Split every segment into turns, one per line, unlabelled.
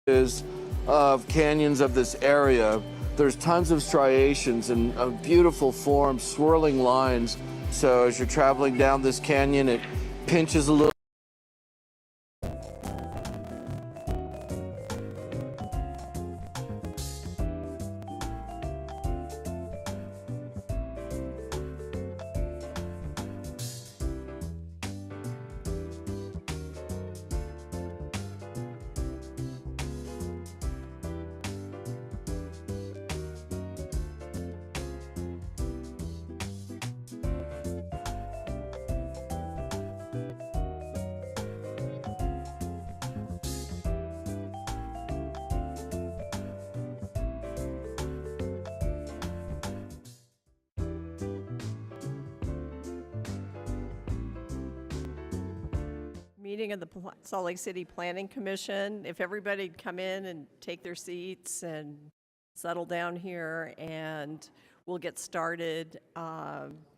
of canyons of this area. There's tons of striations and beautiful forms, swirling lines. So as you're traveling down this canyon, it pinches a little.
Meeting of the Salt Lake City Planning Commission. If everybody'd come in and take their seats and settle down here, and we'll get started.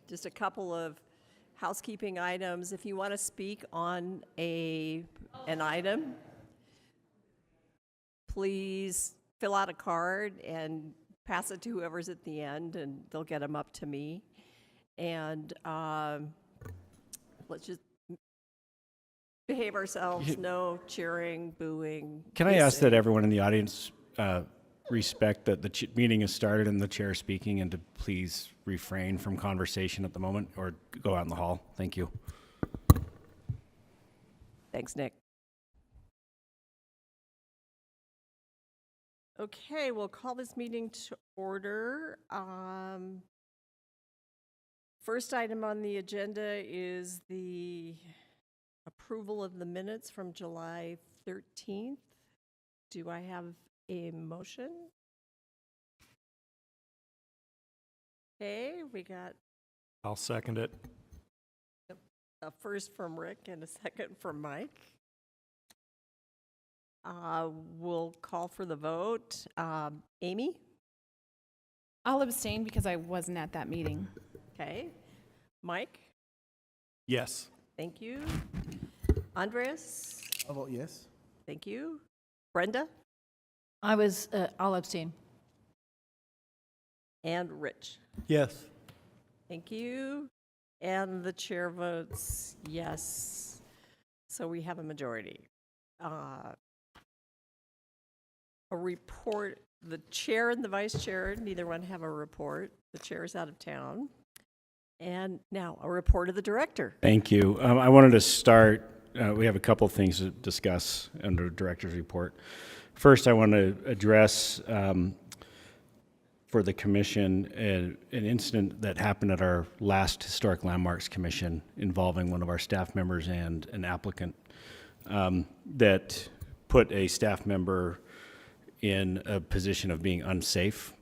Just a couple of housekeeping items. If you want to speak on an item, please fill out a card and pass it to whoever's at the end, and they'll get them up to me. And let's just behave ourselves. No cheering, booing.
Can I ask that everyone in the audience respect that the meeting has started and the chair is speaking, and to please refrain from conversation at the moment or go out in the hall? Thank you.
Thanks, Nick. Okay, we'll call this meeting to order. First item on the agenda is the approval of the minutes from July 13th. Do I have a motion? Okay, we got
I'll second it.
a first from Rick and a second from Mike. We'll call for the vote. Amy?
I'll abstain because I wasn't at that meeting.
Okay. Mike?
Yes.
Thank you. Andres?
I'll vote yes.
Thank you. Brenda?
I'll abstain.
And Rich?
Yes.
Thank you. And the chair votes yes. So we have a majority. A report, the chair and the vice chair, neither one have a report. The chair is out of town. And now a report of the director.
Thank you. I wanted to start, we have a couple of things to discuss under director's report. First, I want to address for the commission an incident that happened at our last Historic Landmarks Commission involving one of our staff members and an applicant that put a staff member in a position of being unsafe.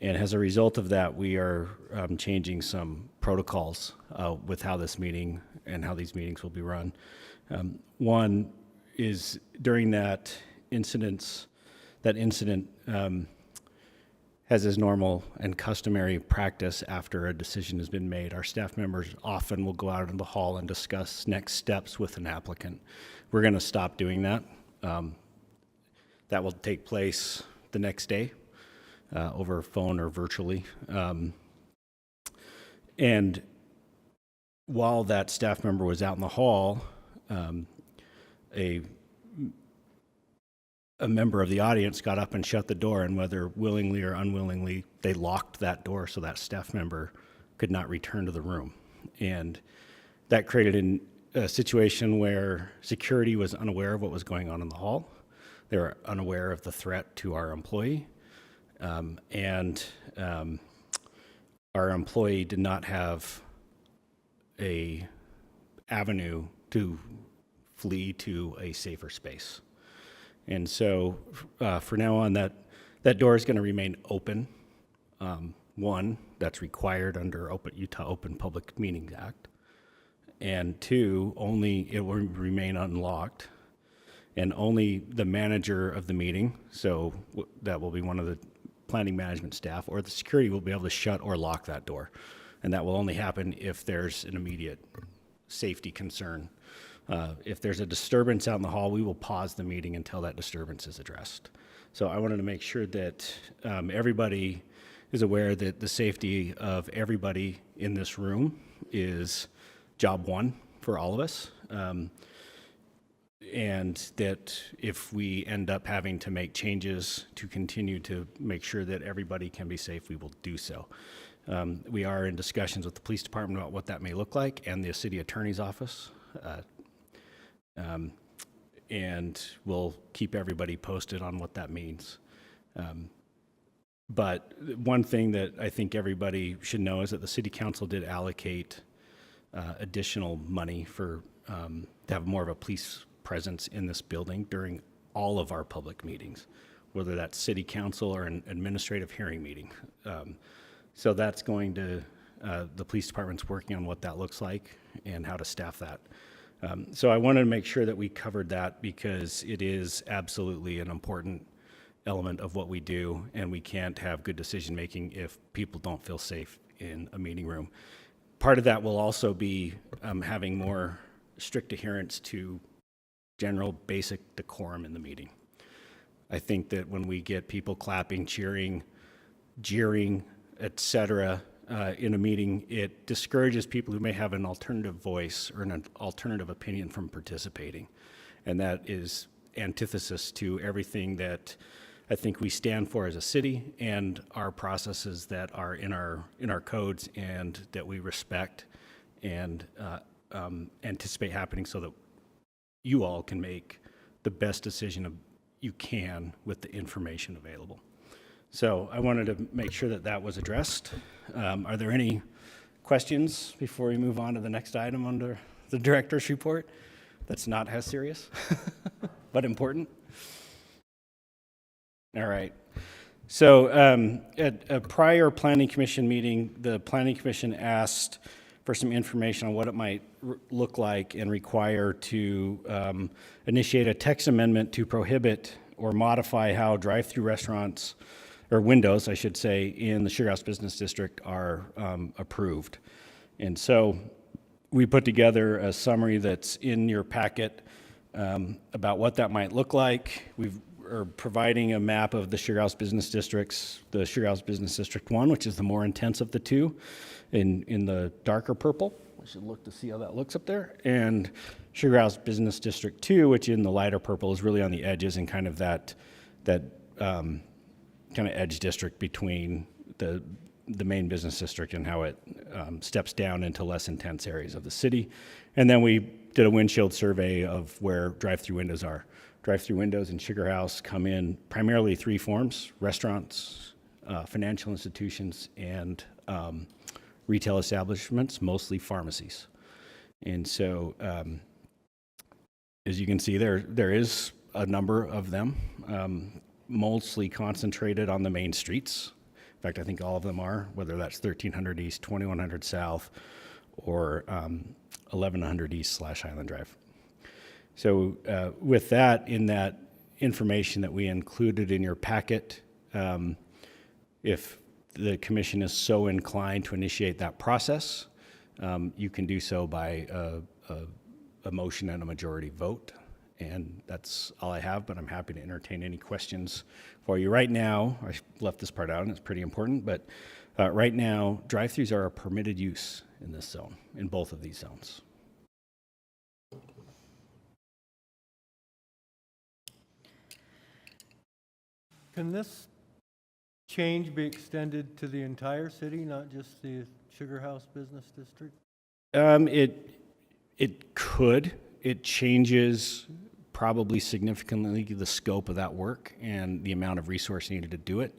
And as a result of that, we are changing some protocols with how this meeting and how these meetings will be run. One is during that incident as is normal and customary practice after a decision has been made, our staff members often will go out in the hall and discuss next steps with an applicant. We're going to stop doing that. That will take place the next day over phone or virtually. And while that staff member was out in the hall, a member of the audience got up and shut the door, and whether willingly or unwillingly, they locked that door so that staff member could not return to the room. And that created a situation where security was unaware of what was going on in the hall. They were unaware of the threat to our employee. And our employee did not have a avenue to flee to a safer space. And so for now on, that door is going to remain open. One, that's required under Utah Open Public Meetings Act. And two, only it will remain unlocked. And only the manager of the meeting, so that will be one of the planning management staff, or the security will be able to shut or lock that door. And that will only happen if there's an immediate safety concern If there's a disturbance out in the hall, we will pause the meeting until that disturbance is addressed. So I wanted to make sure that everybody is aware that the safety of everybody in this room is job one for all of us. And that if we end up having to make changes to continue to make sure that everybody can be safe, we will do so. We are in discussions with the police department about what that may look like and the city attorney's office. And we'll keep everybody posted on what that means. But one thing that I think everybody should know is that the city council did allocate additional money for to have more of a police presence in this building during all of our public meetings, whether that's city council or an administrative hearing meeting. So that's going to, the police department's working on what that looks like and how to staff that. So I wanted to make sure that we covered that because it is absolutely an important element of what we do, and we can't have good decision-making if people don't feel safe in a meeting room. Part of that will also be having more strict adherence to general basic decorum in the meeting. I think that when we get people clapping, cheering, jeering, etc., in a meeting, it discourages people who may have an alternative voice or an alternative opinion from participating. And that is antithesis to everything that I think we stand for as a city and our processes that are in our codes and that we respect and anticipate happening so that you all can make the best decision you can with the information available. So I wanted to make sure that that was addressed. Are there any questions before we move on to the next item under the director's report that's not as serious, but important? All right. So at a prior Planning Commission meeting, the Planning Commission asked for some information on what it might look like and require to initiate a text amendment to prohibit or modify how drive-through restaurants, or windows, I should say, in the Sugar House Business District are approved. And so we put together a summary that's in your packet about what that might look like. We are providing a map of the Sugar House Business Districts, the Sugar House Business District 1, which is the more intense of the two, in the darker purple. We should look to see how that looks up there. And Sugar House Business District 2, which in the lighter purple is really on the edges and kind of that kind of edge district between the main business district and how it steps down into less intense areas of the city. And then we did a windshield survey of where drive-through windows are. Drive-through windows in Sugar House come in primarily three forms: restaurants, financial institutions, and retail establishments, mostly pharmacies. And so, as you can see, there is a number of them, mostly concentrated on the main streets. In fact, I think all of them are, whether that's 1300 East, 2100 South, or 1100 East / Highland Drive. So with that, in that information that we included in your packet, if the commission is so inclined to initiate that process, you can do so by a motion and a majority vote. And that's all I have, but I'm happy to entertain any questions for you. Right now, I left this part out and it's pretty important, but right now, drive-throughs are a permitted use in this zone, in both of these zones.
Can this change be extended to the entire city, not just the Sugar House Business District?
It could. It changes probably significantly the scope of that work and the amount of resource needed to do it.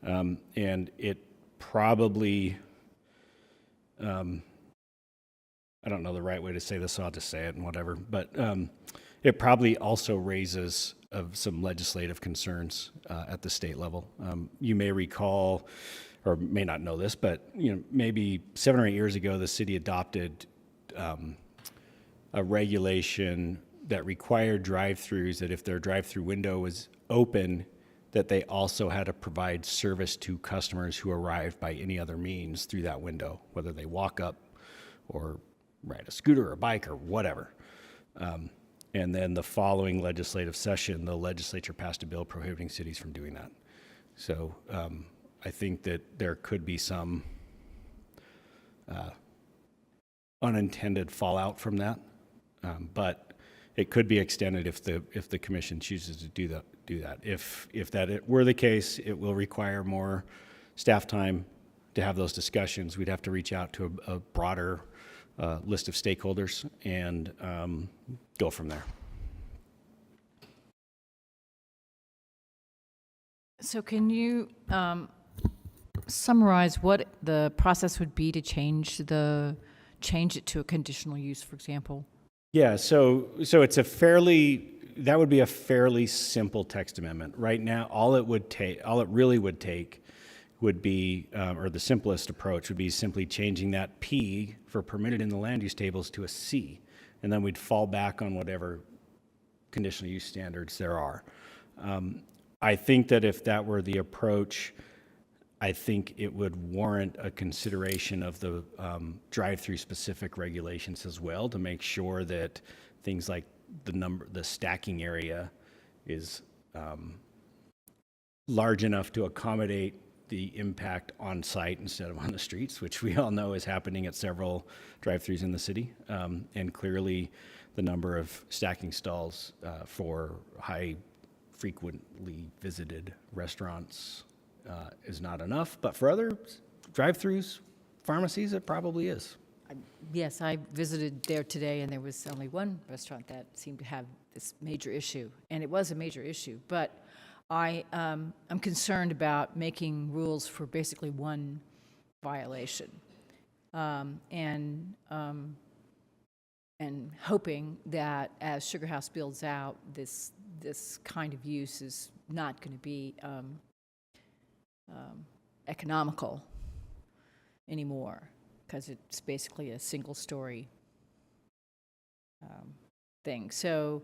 And it probably, I don't know the right way to say this, so I'll just say it and whatever, but it probably also raises some legislative concerns at the state level. You may recall, or may not know this, but maybe 7 or 8 years ago, the city adopted a regulation that required drive-throughs that if their drive-through window was open, that they also had to provide service to customers who arrived by any other means through that window, whether they walk up or ride a scooter or a bike or whatever. And then the following legislative session, the legislature passed a bill prohibiting cities from doing that. So I think that there could be some unintended fallout from that, but it could be extended if the commission chooses to do that. If that were the case, it will require more staff time to have those discussions. We'd have to reach out to a broader list of stakeholders and go from there.
So can you summarize what the process would be to change it to a conditional use, for example?
Yeah, so it's that would be a fairly simple text amendment. Right now, all it really would take would be, or the simplest approach would be simply changing that P for permitted in the land use tables to a C, and then we'd fall back on whatever conditional use standards there are. I think that if that were the approach, I think it would warrant a consideration of the drive-through specific regulations as well, to make sure that things like the stacking area is large enough to accommodate the impact on site instead of on the streets, which we all know is happening at several drive-throughs in the city. And clearly the number of stacking stalls for high frequently visited restaurants is not enough, but for other drive-throughs, pharmacies, it probably is.
Yes, I visited there today, and there was only one restaurant that seemed to have this major issue, and it was a major issue. But I'm concerned about making rules for basically one violation, and hoping that as Sugar House builds out, this kind of use is not going to be economical anymore, because it's basically a single-story thing. So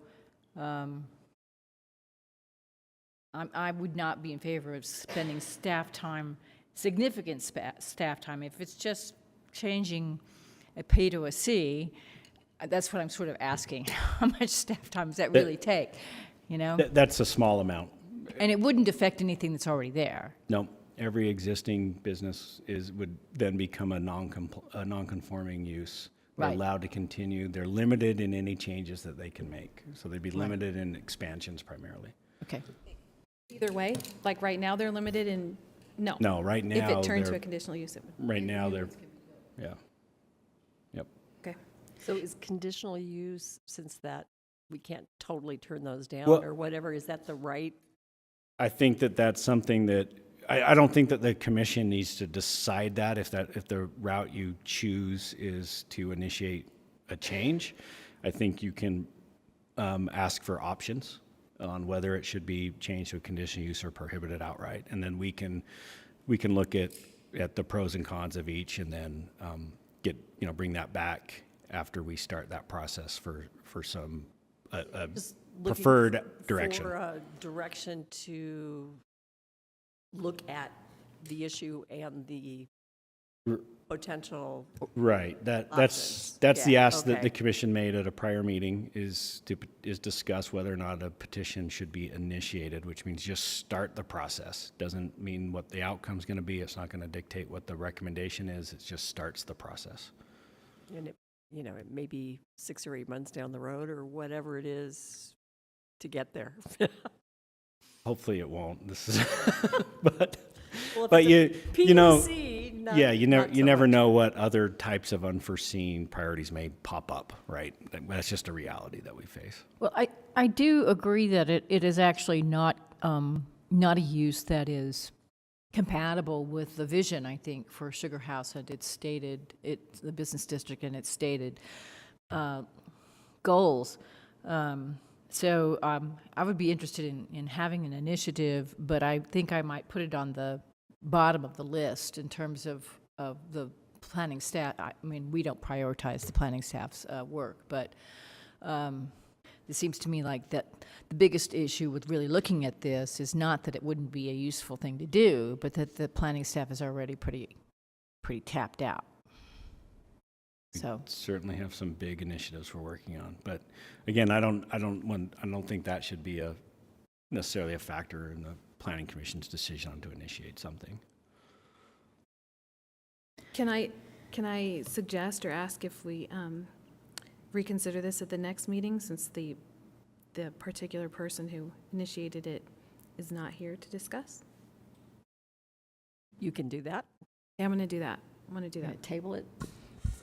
I would not be in favor of spending significant staff time. If it's just changing a P to a C, that's what I'm sort of asking. How much staff time does that really take? You know?
That's a small amount.
And it wouldn't affect anything that's already there.
No, every existing business would then become a non-conforming use. They're
Right.
allowed to continue. They're limited in any changes that they can make. So they'd be limited in expansions primarily.
Okay.
Either way, like right now, they're limited in, no.
No, right now.
If it turned to
they're-
a conditional use, it would.
Right now, they're, yeah. Yep.
Okay.
So is conditional use, since that we can't totally turn those down
Well-
or whatever, is that the right?
I think that that's something that, I don't think that the commission needs to decide that if the route you choose is to initiate a change. I think you can ask for options on whether it should be changed to a conditional use or prohibited outright. And then we can look at the pros and cons of each, and then bring that back after we start that process for some
Just looking
preferred direction.
For a direction to look at the issue and the potential.
Right, that's
Options.
the
Yeah,
ask that
okay.
the commission made at a prior meeting, is discuss whether or not a petition should be initiated, which means just start the process. Doesn't mean what the outcome's going to be. It's not going to dictate what the recommendation is. It just starts the process.
And it may be 6 or 8 months down the road or whatever it is to get there.
Hopefully it won't. This is, but
Well, if
but
it's a
you know,
PUC, not-
yeah, you
not so
never
much.
know what other types of unforeseen priorities may pop up, right? That's just a reality that we face.
Well, I do agree that it is actually not a use that is compatible with the vision, I think, for Sugar House and its stated, the business district and its stated goals. So I would be interested in having an initiative, but I think I might put it on the bottom of the list in terms of the planning staff. I mean, we don't prioritize the planning staff's work, but it seems to me like that the biggest issue with really looking at this is not that it wouldn't be a useful thing to do, but that the planning staff is already pretty tapped out. So,
Certainly have some big initiatives we're working on, but again, I don't think that should be necessarily a factor in the Planning Commission's decision to initiate something.
Can I suggest or ask if we reconsider this at the next meeting, since the particular person who initiated it is not here to discuss?
You can do that.
Yeah, I'm going to do that. I'm going to do
gonna
that.
table it?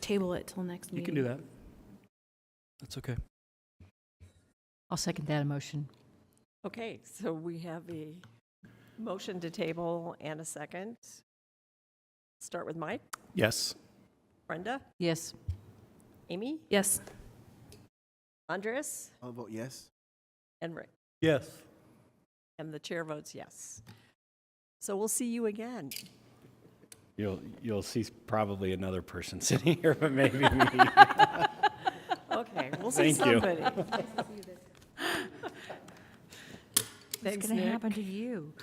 Table it till next
You
meeting.
can do that. That's okay.
I'll second that motion.
Okay, so we have a motion to table and a second. Start with Mike,
Yes.
Brenda,
Yes.
Amy,
Yes.
Andres,
I'll vote yes.
and Rick.
Yes.
And the chair votes yes. So we'll see you again.
You'll see probably another person sitting here, but maybe me.
Okay, we'll see
Thank you.
somebody.
What's
Thanks,
going to
Nick.
happen to you?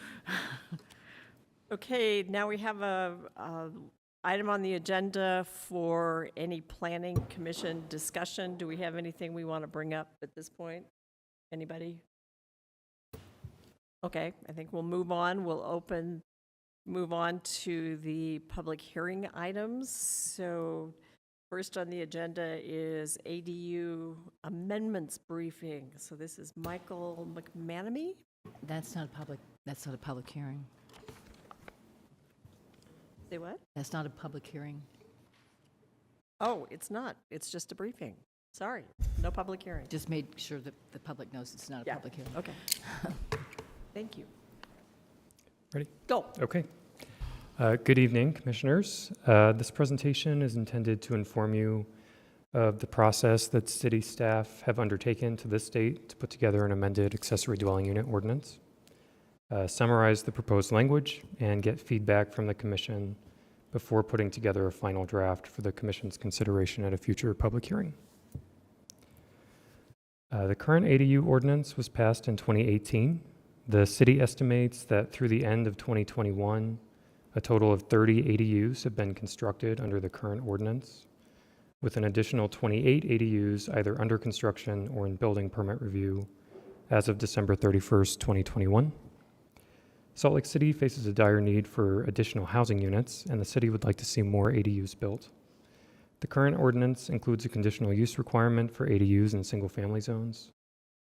Okay, now we have a item on the agenda for any planning commission discussion. Do we have anything we want to bring up at this point? Anybody? Okay, I think we'll move on. We'll move on to the public hearing items. So first on the agenda is ADU amendments briefing. So this is Michael McManamy.
That's not a public hearing.
Say what?
That's not a public hearing.
Oh, it's not. It's just a briefing. Sorry, no public hearing.
Just made sure that the public knows it's not a
Yeah.
public hearing.
Okay. Thank you.
Ready?
Go.
Okay. Good evening, Commissioners. This presentation is intended to inform you of the process that city staff have undertaken to this date to put together an amended accessory dwelling unit ordinance, summarize the proposed language, and get feedback from the Commission before putting together a final draft for the Commission's consideration at a future public hearing. The current ADU ordinance was passed in 2018. The city estimates that through the end of 2021, a total of 30 ADUs have been constructed under the current ordinance, with an additional 28 ADUs either under construction or in building permit review as of December 31st, 2021. Salt Lake City faces a dire need for additional housing units, and the city would like to see more ADUs built. The current ordinance includes a conditional use requirement for ADUs in single-family zones,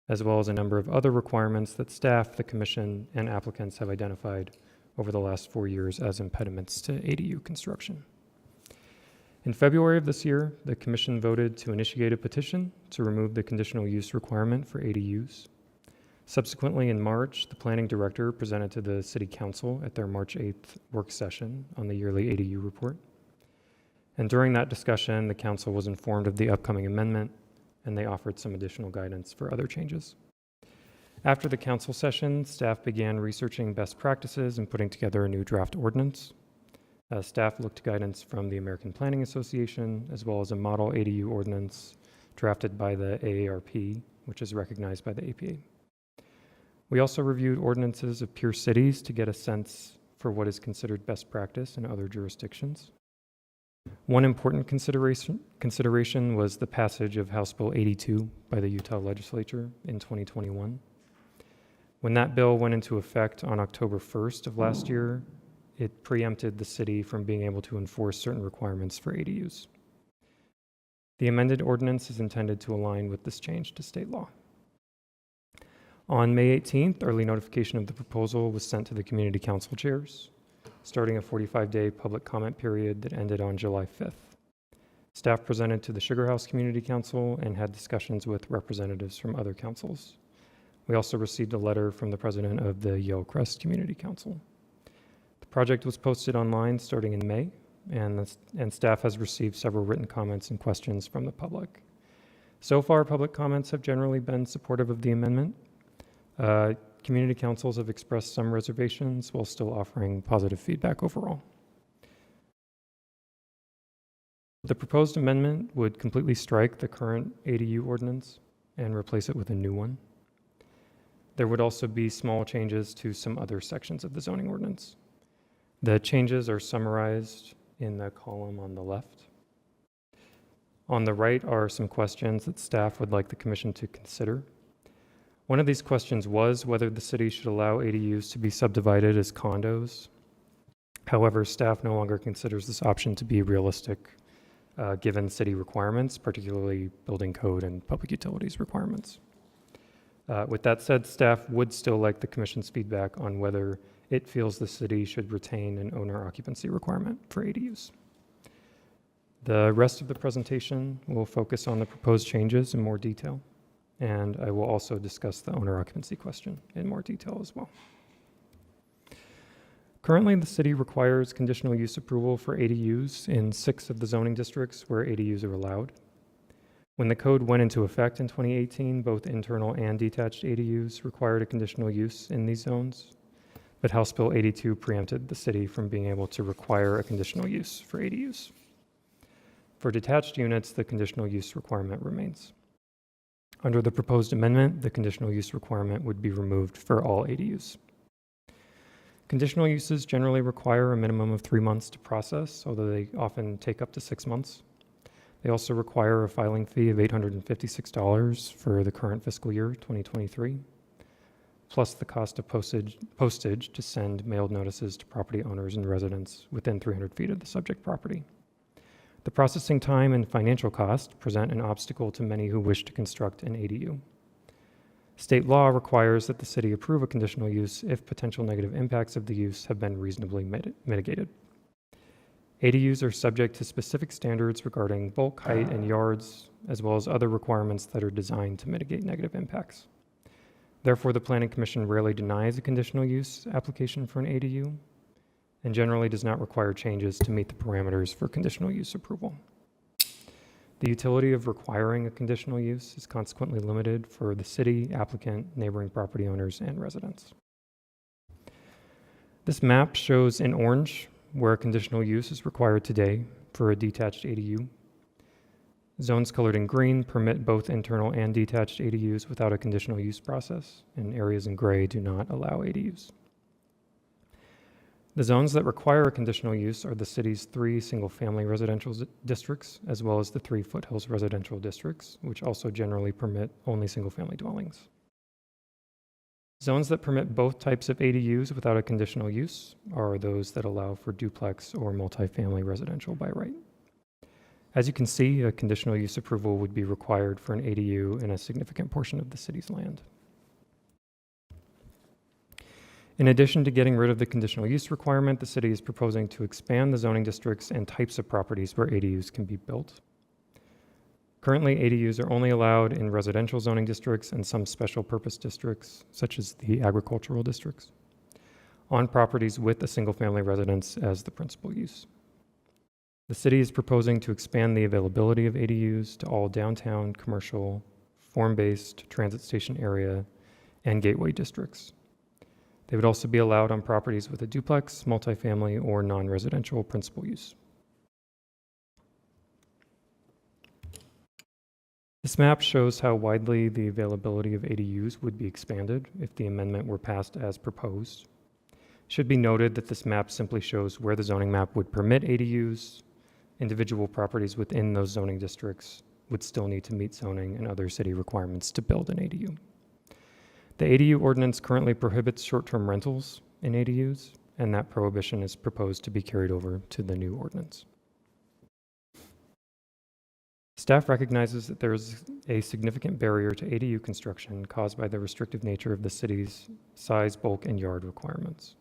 as well as a number of other requirements that staff, the commission, and applicants have identified over the last 4 years as impediments to ADU construction. In February of this year, the commission voted to initiate a petition to remove the conditional use requirement for ADUs. Subsequently, in March, the planning director presented to the city council at their March 8th work session on the yearly ADU report. And during that discussion, the council was informed of the upcoming amendment, and they offered some additional guidance for other changes. After the council session, staff began researching best practices and putting together a new draft ordinance. Staff looked to guidance from the American Planning Association, as well as a model ADU ordinance drafted by the AARP, which is recognized by the APA. We also reviewed ordinances of peer cities to get a sense for what is considered best practice in other jurisdictions. One important consideration was the passage of House Bill 82 by the Utah legislature in 2021. When that bill went into effect on October 1st of last year, it preempted the city from being able to enforce certain requirements for ADUs. The amended ordinance is intended to align with this change to state law. On May 18th, early notification of the proposal was sent to the community council chairs, starting a 45-day public comment period that ended on July 5th. Staff presented to the Sugar House Community Council and had discussions with representatives from other councils. We also received a letter from the president of the Yale Crest Community Council. The project was posted online starting in May, and staff has received several written comments and questions from the public. So far, public comments have generally been supportive of the amendment. Community councils have expressed some reservations while still offering positive feedback overall. The proposed amendment would completely strike the current ADU ordinance and replace it with a new one. There would also be small changes to some other sections of the zoning ordinance. The changes are summarized in the column on the left. On the right are some questions that staff would like the commission to consider. One of these questions was whether the city should allow ADUs to be subdivided as condos. However, staff no longer considers this option to be realistic given city requirements, particularly building code and public utilities requirements. With that said, staff would still like the commission's feedback on whether it feels the city should retain an owner occupancy requirement for ADUs. The rest of the presentation will focus on the proposed changes in more detail, and I will also discuss the owner occupancy question in more detail as well. Currently, the city requires conditional use approval for ADUs in 6 of the zoning districts where ADUs are allowed. When the code went into effect in 2018, both internal and detached ADUs required a conditional use in these zones, but House Bill 82 preempted the city from being able to require a conditional use for ADUs. For detached units, the conditional use requirement remains. Under the proposed amendment, the conditional use requirement would be removed for all ADUs. Conditional uses generally require a minimum of 3 months to process, although they often take up to 6 months. They also require a filing fee of $856 for the current fiscal year, 2023, plus the cost of postage to send mailed notices to property owners and residents within 300 feet of the subject property. The processing time and financial cost present an obstacle to many who wish to construct an ADU. State law requires that the city approve a conditional use if potential negative impacts of the use have been reasonably mitigated. ADUs are subject to specific standards regarding bulk, height, and yards, as well as other requirements that are designed to mitigate negative impacts. Therefore, the Planning Commission rarely denies a conditional use application for an ADU, and generally does not require changes to meet the parameters for conditional use approval. The utility of requiring a conditional use is consequently limited for the city, applicant, neighboring property owners, and residents. This map shows in orange where a conditional use is required today for a detached ADU. Zones colored in green permit both internal and detached ADUs without a conditional use process, and areas in gray do not allow ADUs. The zones that require a conditional use are the city's 3 single-family residential districts, as well as the 3 foothills residential districts, which also generally permit only single-family dwellings. Zones that permit both types of ADUs without a conditional use are those that allow for duplex or multifamily residential by right. As you can see, a conditional use approval would be required for an ADU in a significant portion of the city's land. In addition to getting rid of the conditional use requirement, the city is proposing to expand the zoning districts and types of properties where ADUs can be built. Currently, ADUs are only allowed in residential zoning districts and some special purpose districts, such as the agricultural districts, on properties with a single-family residence as the principal use. The city is proposing to expand the availability of ADUs to all downtown, commercial, form-based, transit station area, and gateway districts. They would also be allowed on properties with a duplex, multifamily, or non-residential principal use. This map shows how widely the availability of ADUs would be expanded if the amendment were passed as proposed. It should be noted that this map simply shows where the zoning map would permit ADUs. Individual properties within those zoning districts would still need to meet zoning and other city requirements to build an ADU. The ADU ordinance currently prohibits short-term rentals in ADUs, and that prohibition is proposed to be carried over to the new ordinance. Staff recognizes that there is a significant barrier to ADU construction caused by the restrictive nature of the city's size, bulk, and yard requirements.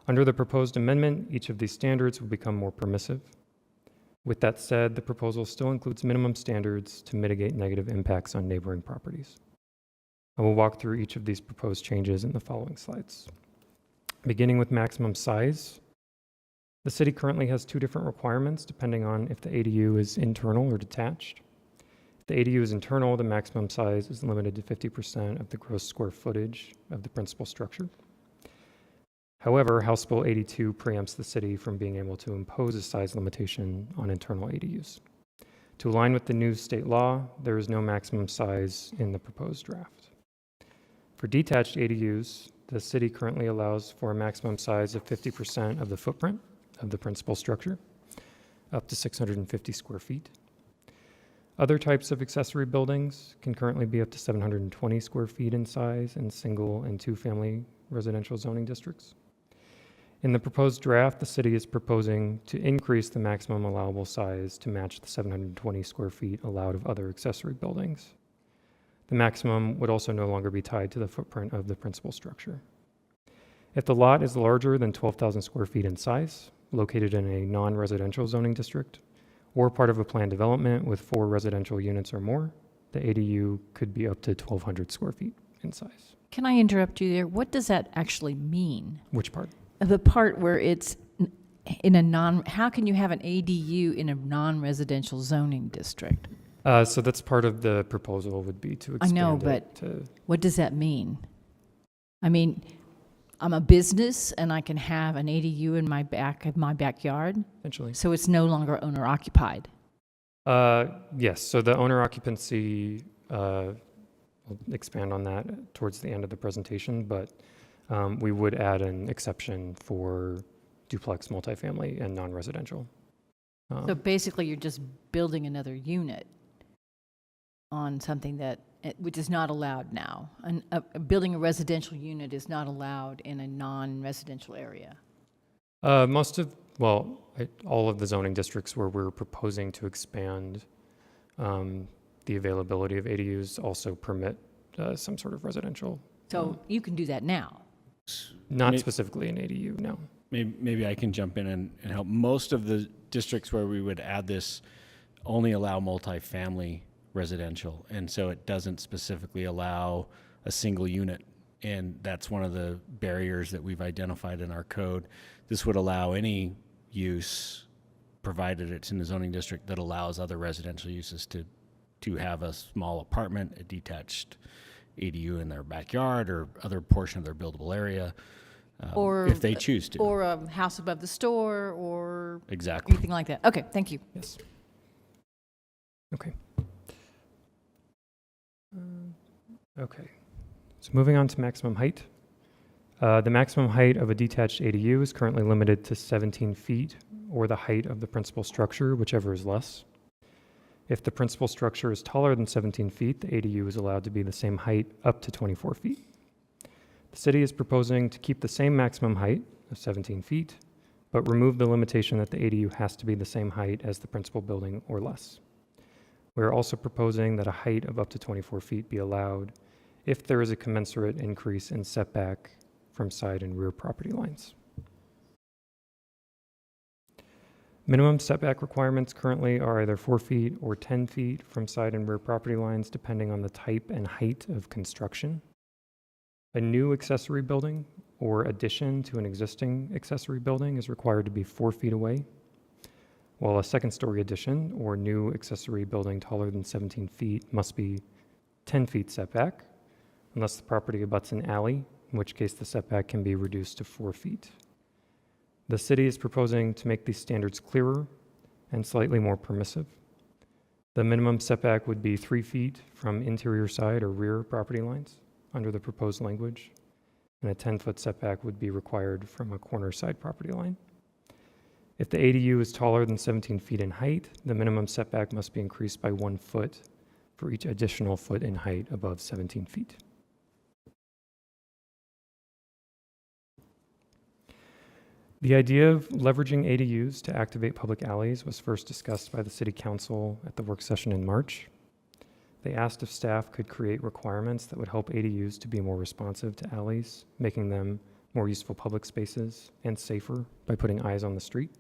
Under the proposed amendment, each of these standards will become more permissive. With that said, the proposal still includes minimum standards to mitigate negative impacts on neighboring properties. I will walk through each of these proposed changes in the following slides. Beginning with maximum size, the city currently has 2 different requirements depending on if the ADU is internal or detached. If the ADU is internal, the maximum size is limited to 50% of the gross square footage of the principal structure. However, House Bill 82 preempts the city from being able to impose a size limitation on internal ADUs. To align with the new state law, there is no maximum size in the proposed draft. For detached ADUs, the city currently allows for a maximum size of 50% of the footprint of the principal structure, up to 650 square feet. Other types of accessory buildings can currently be up to 720 square feet in size in single and two-family residential zoning districts. In the proposed draft, the city is proposing to increase the maximum allowable size to match the 720 square feet allowed of other accessory buildings. The maximum would also no longer be tied to the footprint of the principal structure. If the lot is larger than 12,000 square feet in size, located in a non-residential zoning district, or part of a planned development with 4 residential units or more, the ADU could be up to 1,200 square feet in size.
Can I interrupt you there? What does that actually mean?
Which part?
The part where it's in a how can you have an ADU in a non-residential zoning district?
So that's part of the proposal would be to
I
expand
know,
it
but
to,
what does that mean? I mean, I'm a business and I can have an ADU in my backyard,
essentially.
so it's no longer owner occupied.
Yes, so the owner occupancy, we'll expand on that towards the end of the presentation, but we would add an exception for duplex, multifamily, and non-residential.
So basically, you're just building another unit on something that, which is not allowed now. Building a residential unit is not allowed in a non-residential area.
All of the zoning districts where we're proposing to expand the availability of ADUs also permit some sort of residential.
So you can do that now.
Not specifically an ADU, no.
Maybe I can jump in and help. Most of the districts where we would add this only allow multifamily residential, and so it doesn't specifically allow a single unit, and that's one of the barriers that we've identified in our code. This would allow any use, provided it's in the zoning district, that allows other residential uses to have a small apartment, a detached ADU in their backyard, or other portion of their buildable area,
Or
if they choose to.
Or a house above the store, or
Exactly.
anything like that. Okay, thank you.
Yes. Okay. Okay. So moving on to maximum height. The maximum height of a detached ADU is currently limited to 17 feet, or the height of the principal structure, whichever is less. If the principal structure is taller than 17 feet, the ADU is allowed to be the same height up to 24 feet. The city is proposing to keep the same maximum height of 17 feet, but remove the limitation that the ADU has to be the same height as the principal building or less. We are also proposing that a height of up to 24 feet be allowed if there is a commensurate increase in setback from side and rear property lines. Minimum setback requirements currently are either 4 feet or 10 feet from side and rear property lines, depending on the type and height of construction. A new accessory building or addition to an existing accessory building is required to be 4 feet away, while a second-story addition or new accessory building taller than 17 feet must be 10 feet setback, unless the property abuts an alley, in which case the setback can be reduced to 4 feet. The city is proposing to make these standards clearer and slightly more permissive. The minimum setback would be 3 feet from interior side or rear property lines under the proposed language, and a 10-foot setback would be required from a corner side property line. If the ADU is taller than 17 feet in height, the minimum setback must be increased by 1 foot for each additional foot in height above 17 feet. The idea of leveraging ADUs to activate public alleys was first discussed by the City Council at the work session in March. They asked if staff could create requirements that would help ADUs to be more responsive to alleys, making them more useful public spaces and safer by putting eyes on the street.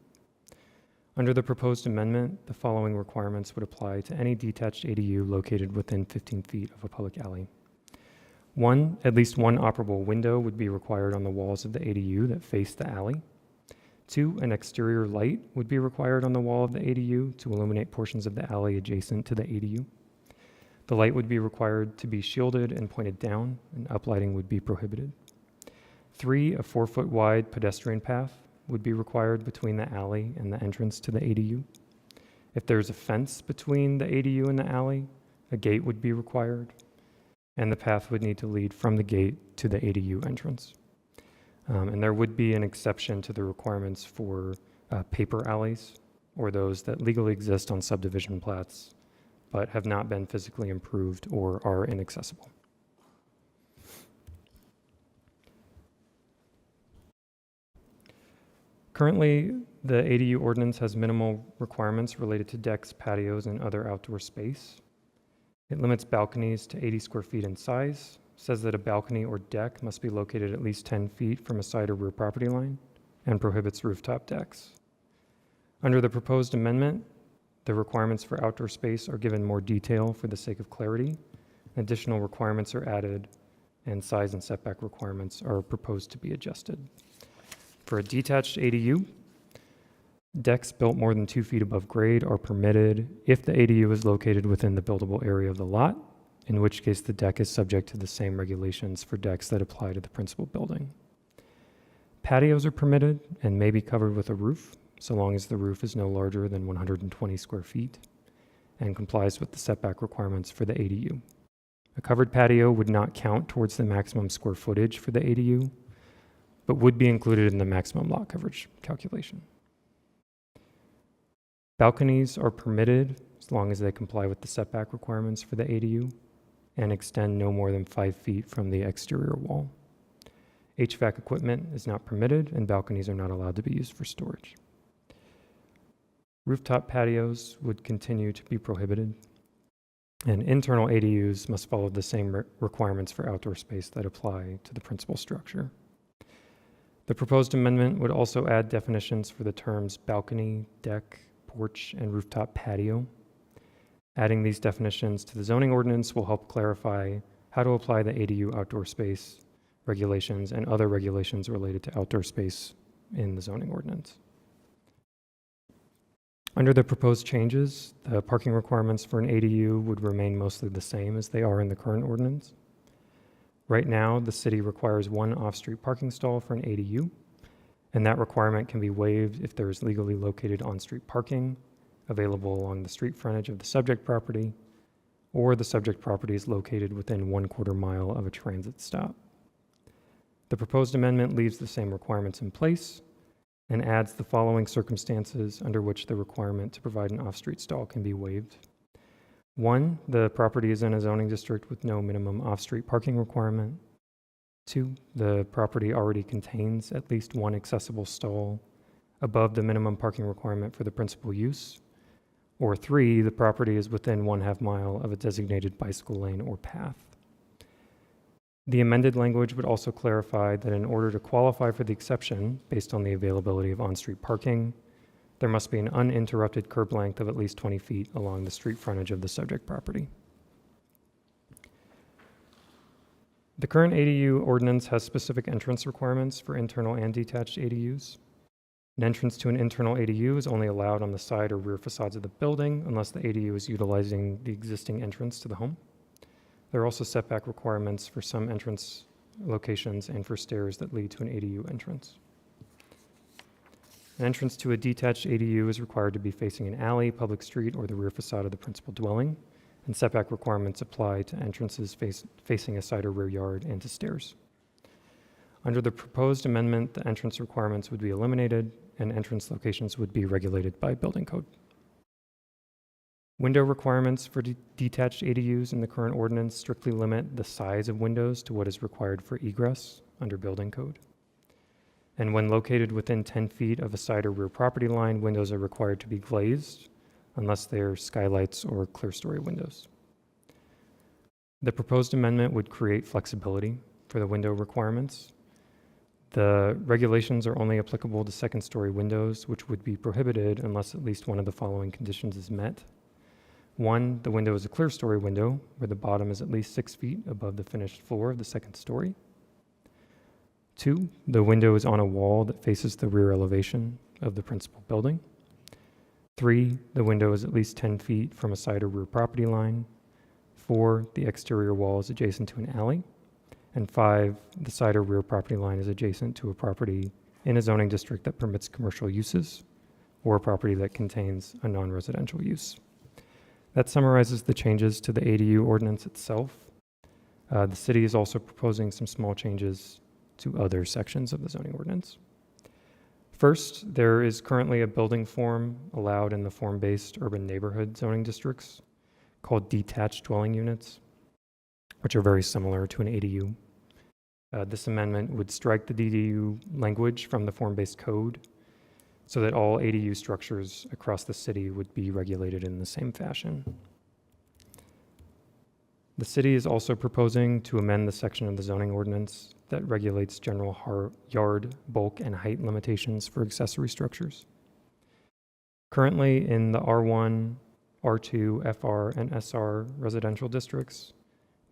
Under the proposed amendment, the following requirements would apply to any detached ADU located within 15 feet of a public alley. 1, at least one operable window would be required on the walls of the ADU that face the alley. 2, an exterior light would be required on the wall of the ADU to illuminate portions of the alley adjacent to the ADU. The light would be required to be shielded and pointed down, and uplighting would be prohibited. 3, a 4-foot wide pedestrian path would be required between the alley and the entrance to the ADU. If there's a fence between the ADU and the alley, a gate would be required, and the path would need to lead from the gate to the ADU entrance. And there would be an exception to the requirements for paper alleys, or those that legally exist on subdivision plats but have not been physically improved or are inaccessible. Currently, the ADU ordinance has minimal requirements related to decks, patios, and other outdoor space. It limits balconies to 80 square feet in size, says that a balcony or deck must be located at least 10 feet from a side or rear property line, and prohibits rooftop decks. Under the proposed amendment, the requirements for outdoor space are given more detail for the sake of clarity. Additional requirements are added, and size and setback requirements are proposed to be adjusted. For a detached ADU, decks built more than 2 feet above grade are permitted if the ADU is located within the buildable area of the lot, in which case the deck is subject to the same regulations for decks that apply to the principal building. Patios are permitted and may be covered with a roof, so long as the roof is no larger than 120 square feet and complies with the setback requirements for the ADU. A covered patio would not count towards the maximum square footage for the ADU, but would be included in the maximum lot coverage calculation. Balconies are permitted as long as they comply with the setback requirements for the ADU and extend no more than 5 feet from the exterior wall. HVAC equipment is not permitted, and balconies are not allowed to be used for storage. Rooftop patios would continue to be prohibited, and internal ADUs must follow the same requirements for outdoor space that apply to the principal structure. The proposed amendment would also add definitions for the terms balcony, deck, porch, and rooftop patio. Adding these definitions to the zoning ordinance will help clarify how to apply the ADU outdoor space regulations and other regulations related to outdoor space in the zoning ordinance. Under the proposed changes, the parking requirements for an ADU would remain mostly the same as they are in the current ordinance. Right now, the city requires 1 off-street parking stall for an ADU, and that requirement can be waived if there is legally located on-street parking available along the street frontage of the subject property, or the subject property is located within 1/4 mile of a transit stop. The proposed amendment leaves the same requirements in place and adds the following circumstances under which the requirement to provide an off-street stall can be waived. 1, the property is in a zoning district with no minimum off-street parking requirement. 2, the property already contains at least 1 accessible stall above the minimum parking requirement for the principal use. Or 3, the property is within 1/2 mile of a designated bicycle lane or path. The amended language would also clarify that in order to qualify for the exception based on the availability of on-street parking, there must be an uninterrupted curb length of at least 20 feet along the street frontage of the subject property. The current ADU ordinance has specific entrance requirements for internal and detached ADUs. An entrance to an internal ADU is only allowed on the side or rear facades of the building unless the ADU is utilizing the existing entrance to the home. There are also setback requirements for some entrance locations and for stairs that lead to an ADU entrance. An entrance to a detached ADU is required to be facing an alley, public street, or the rear facade of the principal dwelling, and setback requirements apply to entrances facing a side or rear yard and to stairs. Under the proposed amendment, the entrance requirements would be eliminated and entrance locations would be regulated by building code. Window requirements for detached ADUs in the current ordinance strictly limit the size of windows to what is required for egress under building code. And when located within 10 feet of a side or rear property line, windows are required to be glazed unless they are skylights or clear story windows. The proposed amendment would create flexibility for the window requirements. The regulations are only applicable to second story windows, which would be prohibited unless at least one of the following conditions is met. 1, the window is a clear story window where the bottom is at least 6 feet above the finished floor of the second story. 2, the window is on a wall that faces the rear elevation of the principal building. 3, the window is at least 10 feet from a side or rear property line. 4, the exterior wall is adjacent to an alley. And 5, the side or rear property line is adjacent to a property in a zoning district that permits commercial uses or a property that contains a non-residential use. That summarizes the changes to the ADU ordinance itself. The city is also proposing some small changes to other sections of the zoning ordinance. First, there is currently a building form allowed in the form-based urban neighborhood zoning districts called detached dwelling units, which are very similar to an ADU. This amendment would strike the DDU language from the form-based code so that all ADU structures across the city would be regulated in the same fashion. The city is also proposing to amend the section of the zoning ordinance that regulates general yard, bulk, and height limitations for accessory structures. Currently, in the R1, R2, FR, and SR residential districts,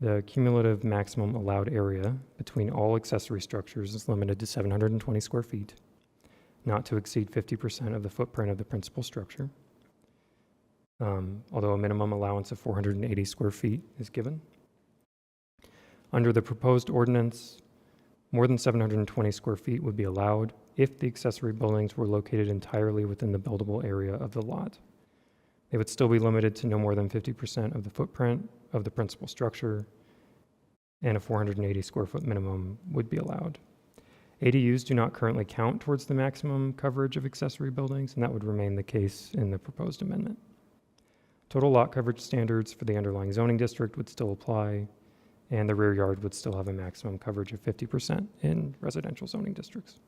the cumulative maximum allowed area between all accessory structures is limited to 720 square feet, not to exceed 50% of the footprint of the principal structure, although a minimum allowance of 480 square feet is given. Under the proposed ordinance, more than 720 square feet would be allowed if the accessory buildings were located entirely within the buildable area of the lot. They would still be limited to no more than 50% of the footprint of the principal structure, and a 480 square foot minimum would be allowed. ADUs do not currently count towards the maximum coverage of accessory buildings, and that would remain the case in the proposed amendment. Total lot coverage standards for the underlying zoning district would still apply, and the rear yard would still have a maximum coverage of 50% in residential zoning districts.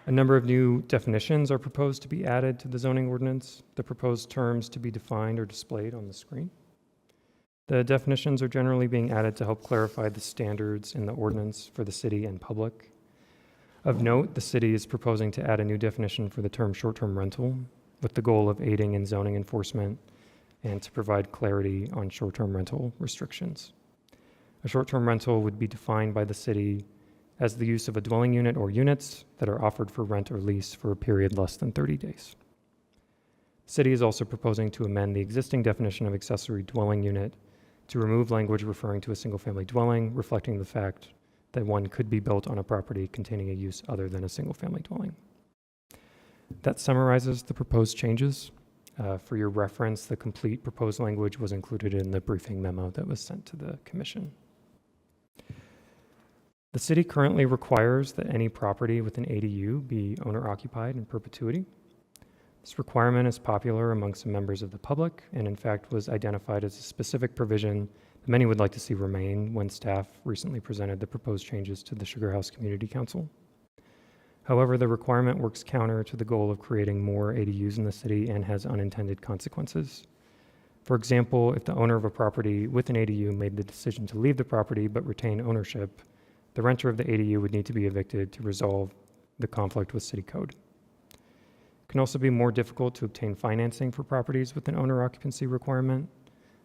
A number of new definitions are proposed to be added to the zoning ordinance. The proposed terms to be defined are displayed on the screen. The definitions are generally being added to help clarify the standards in the ordinance for the city and public. Of note, the city is proposing to add a new definition for the term short-term rental with the goal of aiding in zoning enforcement and to provide clarity on short-term rental restrictions. A short-term rental would be defined by the city as the use of a dwelling unit or units that are offered for rent or lease for a period less than 30 days. The city is also proposing to amend the existing definition of accessory dwelling unit to remove language referring to a single-family dwelling, reflecting the fact that one could be built on a property containing a use other than a single-family dwelling. That summarizes the proposed changes. For your reference, the complete proposed language was included in the briefing memo that was sent to the commission. The city currently requires that any property with an ADU be owner-occupied in perpetuity. This requirement is popular amongst members of the public and in fact was identified as a specific provision that many would like to see remain when staff recently presented the proposed changes to the Sugar House Community Council. However, the requirement works counter to the goal of creating more ADUs in the city and has unintended consequences. For example, if the owner of a property with an ADU made the decision to leave the property but retain ownership, the renter of the ADU would need to be evicted to resolve the conflict with city code. It can also be more difficult to obtain financing for properties with an owner occupancy requirement,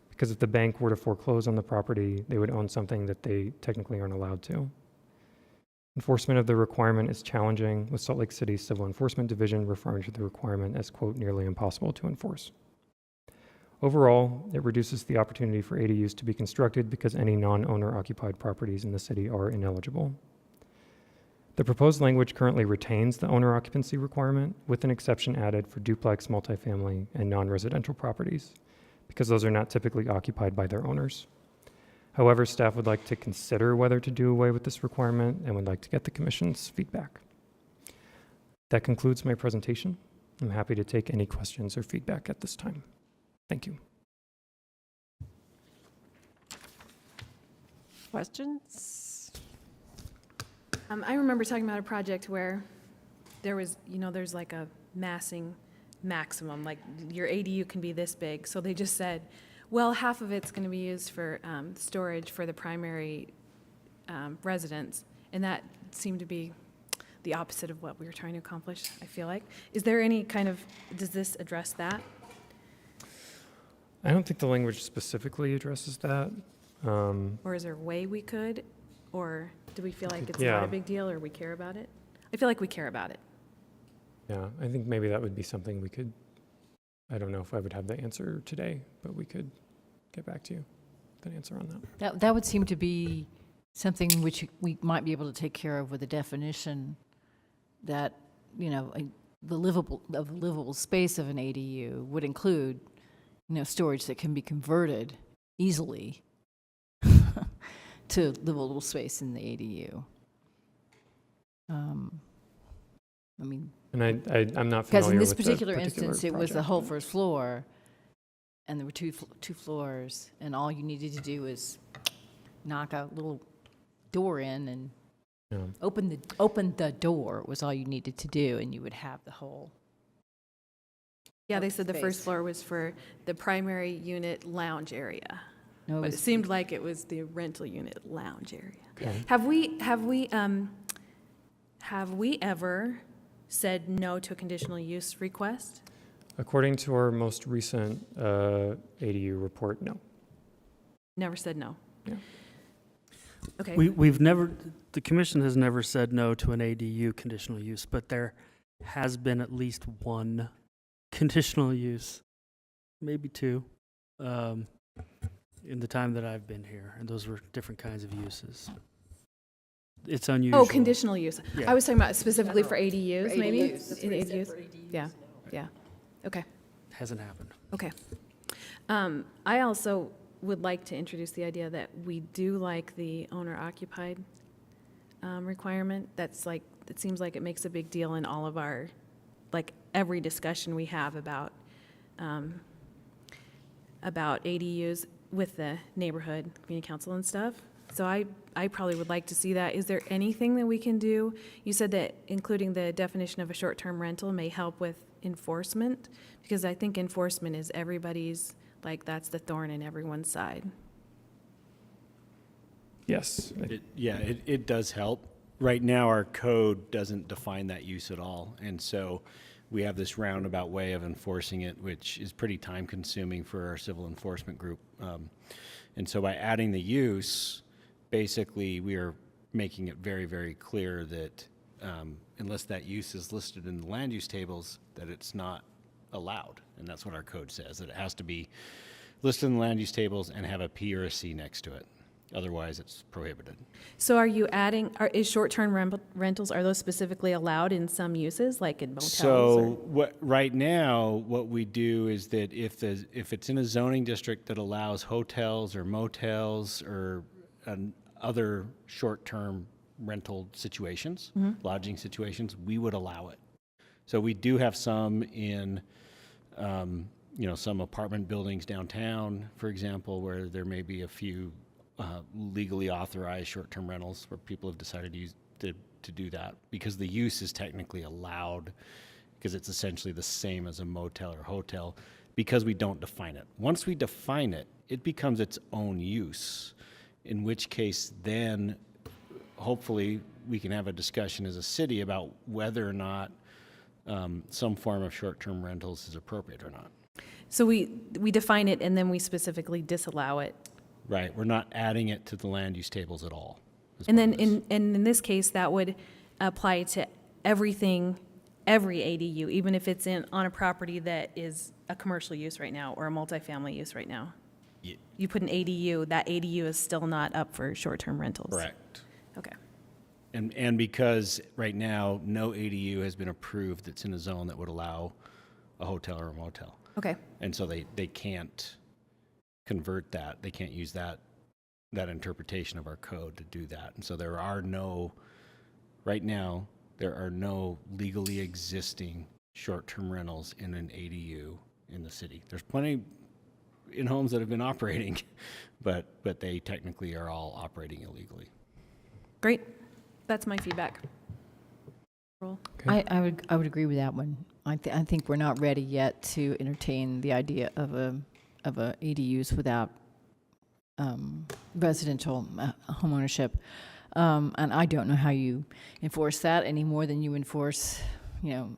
because if the bank were to foreclose on the property, they would own something that they technically aren't allowed to. Enforcement of the requirement is challenging, with Salt Lake City's Civil Enforcement Division referring to the requirement as, quote, nearly impossible to enforce. Overall, it reduces the opportunity for ADUs to be constructed because any non-owner occupied properties in the city are ineligible. The proposed language currently retains the owner occupancy requirement with an exception added for duplex, multifamily, and non-residential properties because those are not typically occupied by their owners. However, staff would like to consider whether to do away with this requirement and would like to get the commission's feedback. That concludes my presentation. I'm happy to take any questions or feedback at this time. Thank you.
Questions?
I remember talking about a project where there was, there's like a massing maximum, like your ADU can be this big. So they just said, well, half of it's going to be used for storage for the primary residence. And that seemed to be the opposite of what we were trying to accomplish, I feel like. Is there any does this address that?
I don't think the language specifically addresses that.
Or is there a way we could? Or do we feel like it's
Yeah.
not a big deal or we care about it? I feel like we care about it.
Yeah, I think maybe that would be something we could, I don't know if I would have the answer today, but we could get back to you with an answer on that.
That would seem to be something which we might be able to take care of with a definition that, the livable space of an ADU would include, storage that can be converted easily to livable space in the ADU.
And I'm not familiar with
because in this
the
particular instance, it was the
project,
whole
but-
first floor, and there were two floors, and all you needed to do was knock a little door in and
Yeah.
open the door was all you needed to do, and you would have the whole.
Yeah, they said the first
Space.
floor was for the primary unit lounge area.
No,
But it seemed like it was the rental unit lounge area.
Okay.
Have we ever said no to a conditional use request?
According to our most recent ADU report, no.
Never said no?
Yeah.
Okay.
We've never, the commission has never said no to an ADU conditional use, but there has been at least one conditional use, maybe two, in the time that I've been here, and those were different kinds of uses. It's unusual.
Oh, conditional use.
Yeah.
I was talking about specifically for ADUs,
For
maybe?
ADUs. That's what it said,
ADUs?
for ADUs.
Yeah, yeah. Okay,
Hasn't happened.
okay. I also would like to introduce the idea that we do like the owner-occupied requirement. That's like, it seems like it makes a big deal in all of our, like, every discussion we have about ADUs with the neighborhood, community council and stuff. So I probably would like to see that. Is there anything that we can do? You said that including the definition of a short-term rental may help with enforcement, because I think enforcement is everybody's, like, that's the thorn in everyone's side.
Yes.
It does help. Right now, our code doesn't define that use at all, and so we have this roundabout way of enforcing it, which is pretty time-consuming for our civil enforcement group. And so by adding the use, basically, we are making it very, very clear that unless that use is listed in the land use tables, that it's not allowed. And that's what our code says, that it has to be listed in the land use tables and have a P or a C next to it. Otherwise, it's prohibited.
So are you adding, is short-term rentals, are those specifically allowed in some uses, like in motels?
So right now, what we do is that if it's in a zoning district that allows hotels or motels or other short-term rental situations, lodging situations, we would allow it. So we do have some in, some apartment buildings downtown, for example, where there may be a few legally authorized short-term rentals where people have decided to do that because the use is technically allowed because it's essentially the same as a motel or hotel because we don't define it. Once we define it, it becomes its own use, in which case then hopefully we can have a discussion as a city about whether or not some form of short-term rentals is appropriate or not.
So we define it and then we specifically disallow it.
Right, we're not adding it to the land use tables at all. is
And
what
then
it is.
in this case, that would apply to everything, every ADU, even if it's on a property that is a commercial use right now or a multifamily use right now.
Ye-
You put an ADU, that ADU is still not up for short-term rentals.
Correct.
Okay.
And because right now, no ADU has been approved that's in a zone that would allow a hotel or a motel.
Okay.
And so they can't convert that. They can't use that interpretation of our code to do that. And so right now, there are no legally existing short-term rentals in an ADU in the city. There's plenty in homes that have been operating, but they technically are all operating illegally.
Great. That's my feedback. Roll.
I would agree with that one. I think we're not ready yet to entertain the idea of a ADUs without residential homeownership. And I don't know how you enforce that any more than you enforce,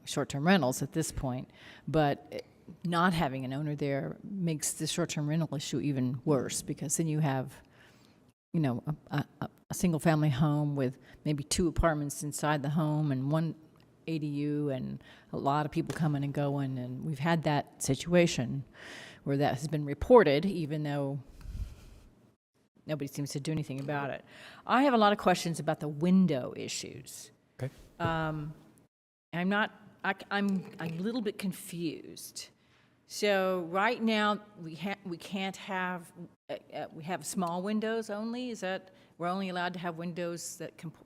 short-term rentals at this point. But not having an owner there makes the short-term rental issue even worse because then you have, a single-family home with maybe 2 apartments inside the home and 1 ADU and a lot of people coming and going. And we've had that situation where that has been reported, even though nobody seems to do anything about it. I have a lot of questions about the window issues.
Okay.
I'm a little bit confused. So right now, we can't have, we have small windows only, is that, we're only allowed to have windows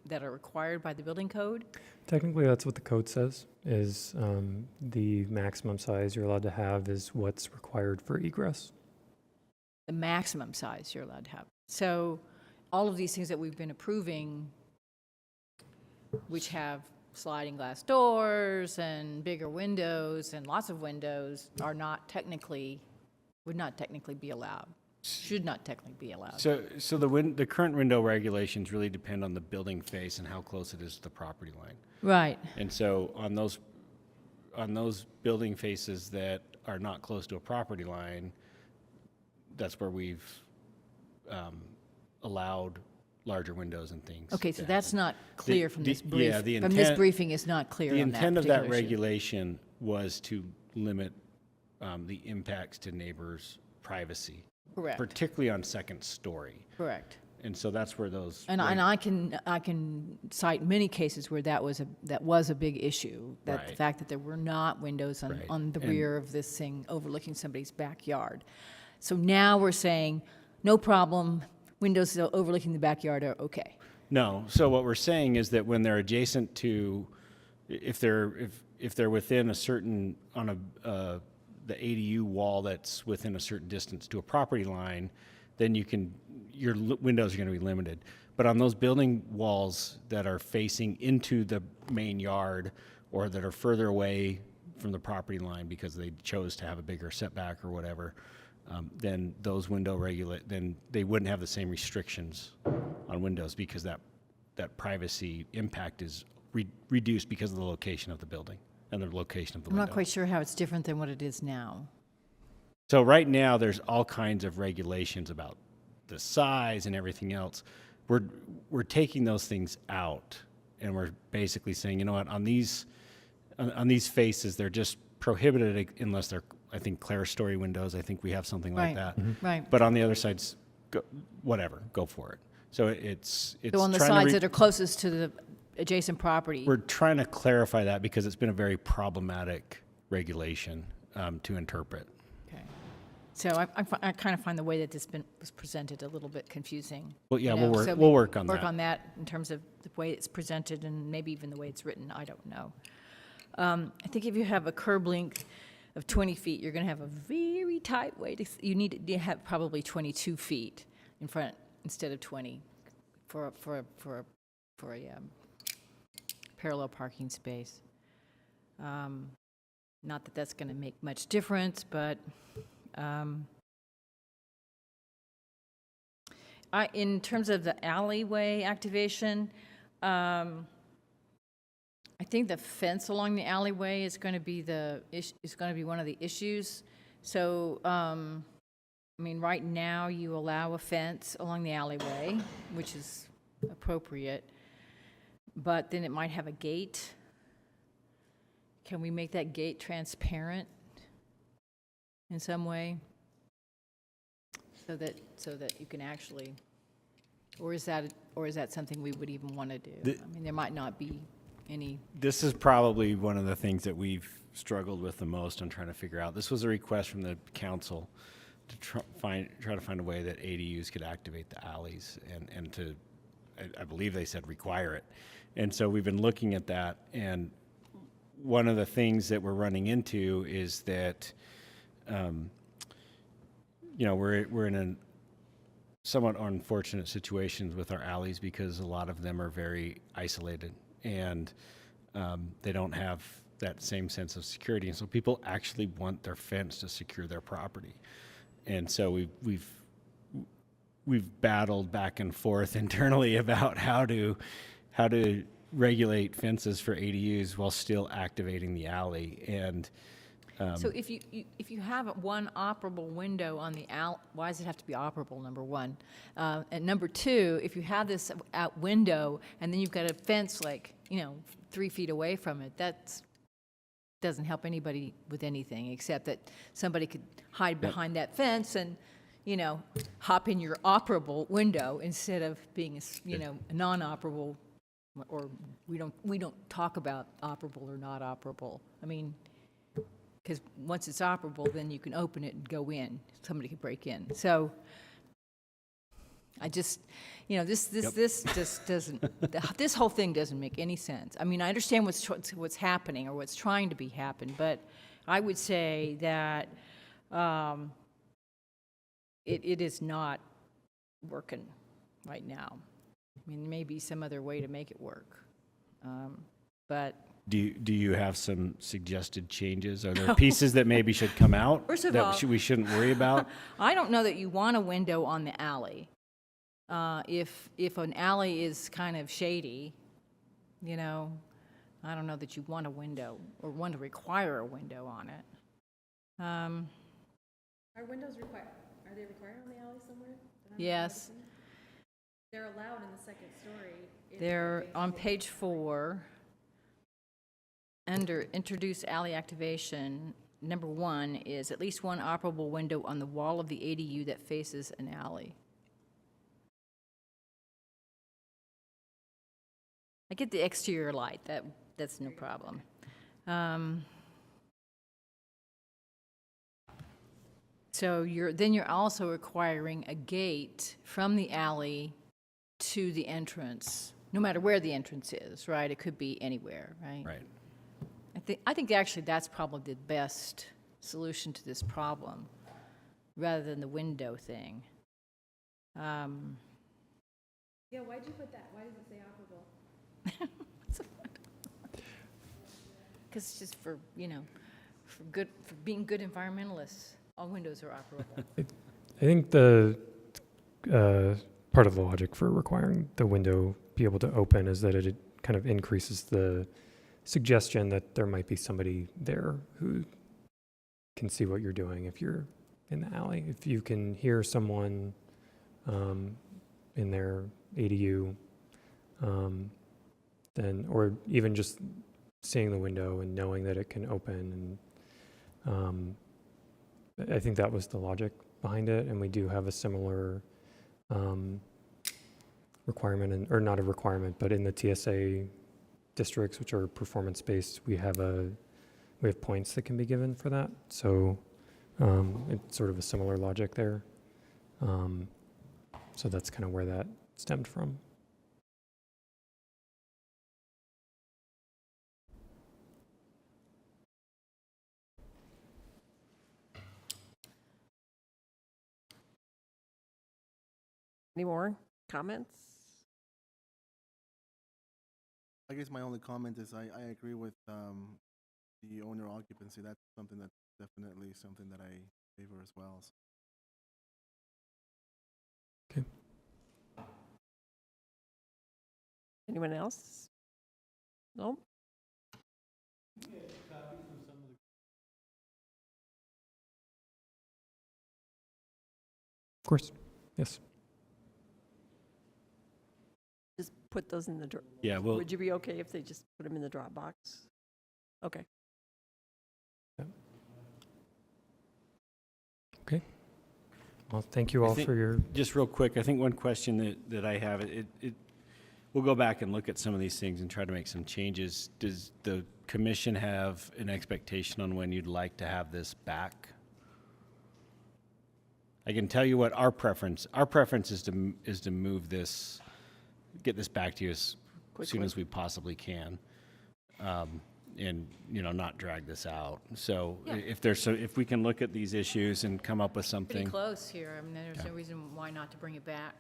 that are required by the building code?
Technically, that's what the code says, is the maximum size you're allowed to have is what's required for egress.
The maximum size you're allowed to have. So all of these things that we've been approving, which have sliding glass doors and bigger windows and lots of windows, would not technically be allowed, should not technically be allowed.
So the current window regulations really depend on the building face and how close it is to the property line.
Right.
And so on those building faces that are not close to a property line, that's where we've allowed larger windows and things.
Okay, so
to
that's
happen.
not clear from this brief.
Yeah, the
From this
intent-
briefing is not clear
The
on that
intent of that
particular issue.
regulation was to limit the impacts to neighbors' privacy,
Correct,
particularly on second story.
correct.
And so that's where those.
And I can cite many cases where that was a big issue. That the
Right.
fact that there were not windows
Right.
on the
And-
rear of this thing overlooking somebody's backyard. So now we're saying, no problem, windows overlooking the backyard are okay.
No, so what we're saying is that when they're adjacent to, if they're within a certain, the ADU wall that's within a certain distance to a property line, then your windows are gonna be limited. But on those building walls that are facing into the main yard or that are further away from the property line because they chose to have a bigger setback or whatever, then those then they wouldn't have the same restrictions on windows because that privacy impact is reduced because of the location of the building and the location of the
I'm
window.
not quite sure how it's different than what it is now.
So right now, there's all kinds of regulations about the size and everything else. We're taking those things out, and we're basically saying, you know what, on these faces, they're just prohibited unless they're, I think, clerestory windows. I think we have something like
Right.
that.
Right.
But on the other sides, go for it. So it's
So on the
trying to
sides that are closest to the adjacent property.
we're trying to clarify that because it's been a very problematic regulation to interpret.
Okay. So I kind of find the way that this was presented a little bit confusing.
Well, yeah,
you know,
we'll work on
Work
that.
on that in terms of the way it's presented and maybe even the way it's written, I don't know. I think if you have a curb length of 20 feet, you're going to have a very tight way you need to have probably 22 feet in front instead of 20 for a parallel parking space. Not that that's going to make much difference, but in terms of the alleyway activation, I think the fence along the alleyway is going to be one of the issues. So, I mean, right now you allow a fence along the alleyway, which is appropriate, but then it might have a gate. Can we make that gate transparent in some way? So that you can actually, or is that something we would even want to do? I mean, there might not be any.
This is probably one of the things that we've struggled with the most on trying to figure out. This was a request from the council to try to find a way that ADUs could activate the alleys and to, I believe they said require it. And so we've been looking at that, and one of the things that we're running into is that, we're in a somewhat unfortunate situations with our alleys because a lot of them are very isolated and they don't have that same sense of security. And so people actually want their fence to secure their property. And so we've battled back and forth internally about how to regulate fences for ADUs while still activating the alley. And
So if you have one operable window on the why does it have to be operable, number one? And number two, if you have this out window and then you've got a fence 3 feet away from it, that doesn't help anybody with anything, except that somebody could hide behind that fence and, hop in your operable window instead of being a non-operable, or we don't talk about operable or not operable. I mean, because once it's operable, then you can open it and go in. Somebody could break in. So I just, this just doesn't, this whole thing doesn't make any sense. I mean, I understand what's happening or what's trying to be happen, but I would say that it is not working right now. I mean, maybe some other way to make it work. But
Do you have some suggested changes? Are there pieces that maybe should come out
First of
that
all-
we shouldn't worry about?
I don't know that you want a window on the alley. If an alley is kind of shady, I don't know that you want a window or want to require a window on it.
Are windows required, are they required on the alley somewhere?
Yes,
They're allowed in the second story.
they're on page 4. Under introduce alley activation, number 1 is at least one operable window on the wall of the ADU that faces an alley. I get the exterior light, that's no problem. So you're also requiring a gate from the alley to the entrance, no matter where the entrance is, right? It could be anywhere, right?
Right.
I think actually that's probably the best solution to this problem, rather than the window thing.
Yeah, why'd you put that? Why does it say operable?
Because it's just for being good environmentalists. All windows are operable.
I think the part of the logic for requiring the window be able to open is that it kind of increases the suggestion that there might be somebody there who can see what you're doing if you're in the alley. If you can hear someone in their ADU, then, or even just seeing the window and knowing that it can open, and I think that was the logic behind it. And we do have a similar requirement, or not a requirement, but in the TSA districts, which are performance-based, we have points that can be given for that. So it's sort of a similar logic there. So that's kind of where that stemmed from.
Any more comments?
I guess my only comment is I agree with the owner occupancy. That's something that's definitely something that I favor as well.
Okay.
Anyone else? No?
Of course, yes.
Just put those in the
Yeah, well,
Would you be okay if they just put them in the Dropbox? Okay.
Okay. Well, thank you all
think-
for your,
just real quick, I think one question that I have, we'll go back and look at some of these things and try to make some changes. Does the commission have an expectation on when you'd like to have this back? I can tell you what our preference is to move this, get this back to you as soon as we possibly can. And, not drag this out. So
Yeah.
if we can look at these issues and come up with
Pretty
something.
close here. I mean, there's no reason why not to bring it back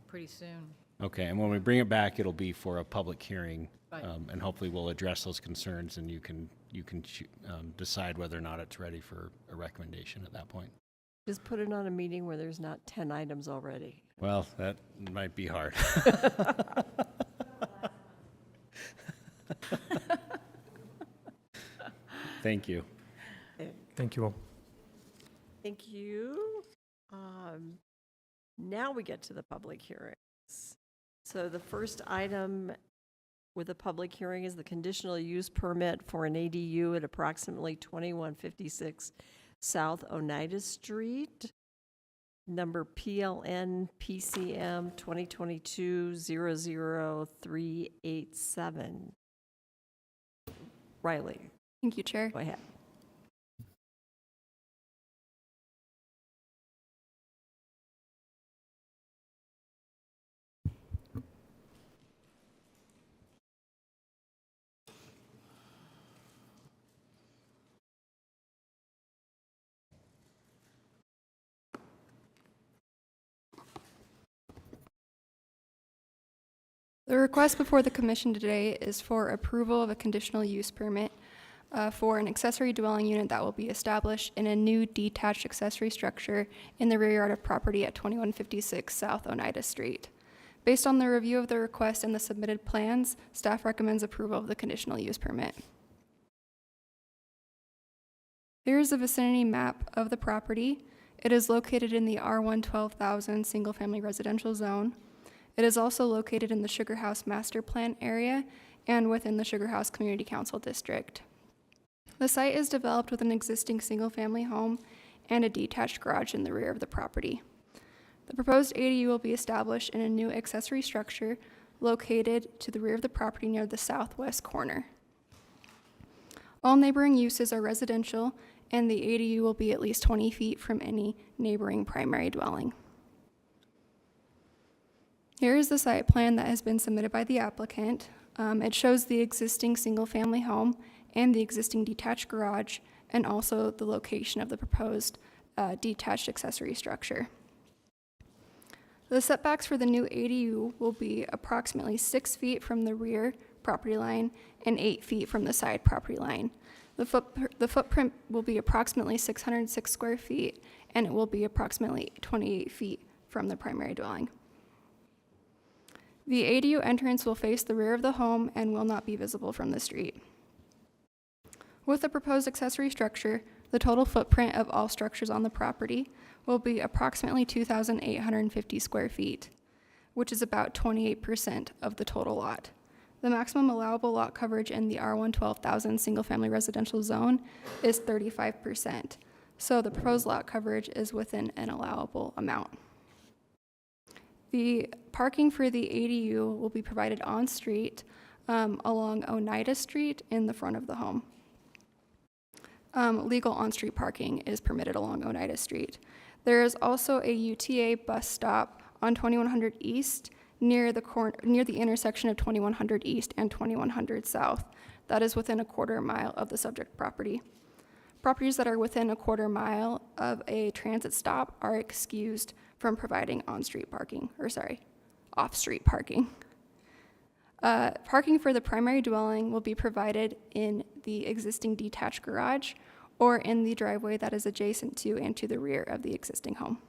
pretty soon.
Okay, and when we bring it back, it'll be for a public hearing.
Right.
And hopefully we'll address those concerns and you can decide whether or not it's ready for a recommendation at that point.
Just put it on a meeting where there's not 10 items already.
Well, that might be hard. Thank you.
thank you all.
Thank you. Now we get to the public hearings. So the first item with a public hearing is the conditional use permit for an ADU at approximately 2156 South Oneida Street, number PLN PCM 2022-00387. Riley,
Thank you, Chair.
go ahead.
The request before the commission today is for approval of a conditional use permit for an accessory dwelling unit that will be established in a new detached accessory structure in the rear yard of property at 2156 South Oneida Street. Based on the review of the request and the submitted plans, staff recommends approval of the conditional use permit. Here is a vicinity map of the property. It is located in the R112,000 single-family residential zone. It is also located in the Sugar House Master Plan area and within the Sugar House Community Council District. The site is developed with an existing single-family home and a detached garage in the rear of the property. The proposed ADU will be established in a new accessory structure located to the rear of the property near the southwest corner. All neighboring uses are residential, and the ADU will be at least 20 feet from any neighboring primary dwelling. Here is the site plan that has been submitted by the applicant. It shows the existing single-family home and the existing detached garage, and also the location of the proposed detached accessory structure. The setbacks for the new ADU will be approximately 6 feet from the rear property line and 8 feet from the side property line. The footprint will be approximately 606 square feet, and it will be approximately 28 feet from the primary dwelling. The ADU entrance will face the rear of the home and will not be visible from the street. With the proposed accessory structure, the total footprint of all structures on the property will be approximately 2,850 square feet, which is about 28% of the total lot. The maximum allowable lot coverage in the R112,000 single-family residential zone is 35%, so the proposed lot coverage is within an allowable amount. The parking for the ADU will be provided on-street along Oneida Street in the front of the home. Legal on-street parking is permitted along Oneida Street. There is also a UTA bus stop on 2100 East near the intersection of 2100 East and 2100 South. That is within a quarter mile of the subject property. Properties that are within a quarter mile of a transit stop are excused from providing off-street parking. Parking for the primary dwelling will be provided in the existing detached garage or in the driveway that is adjacent to and to the rear of the existing home.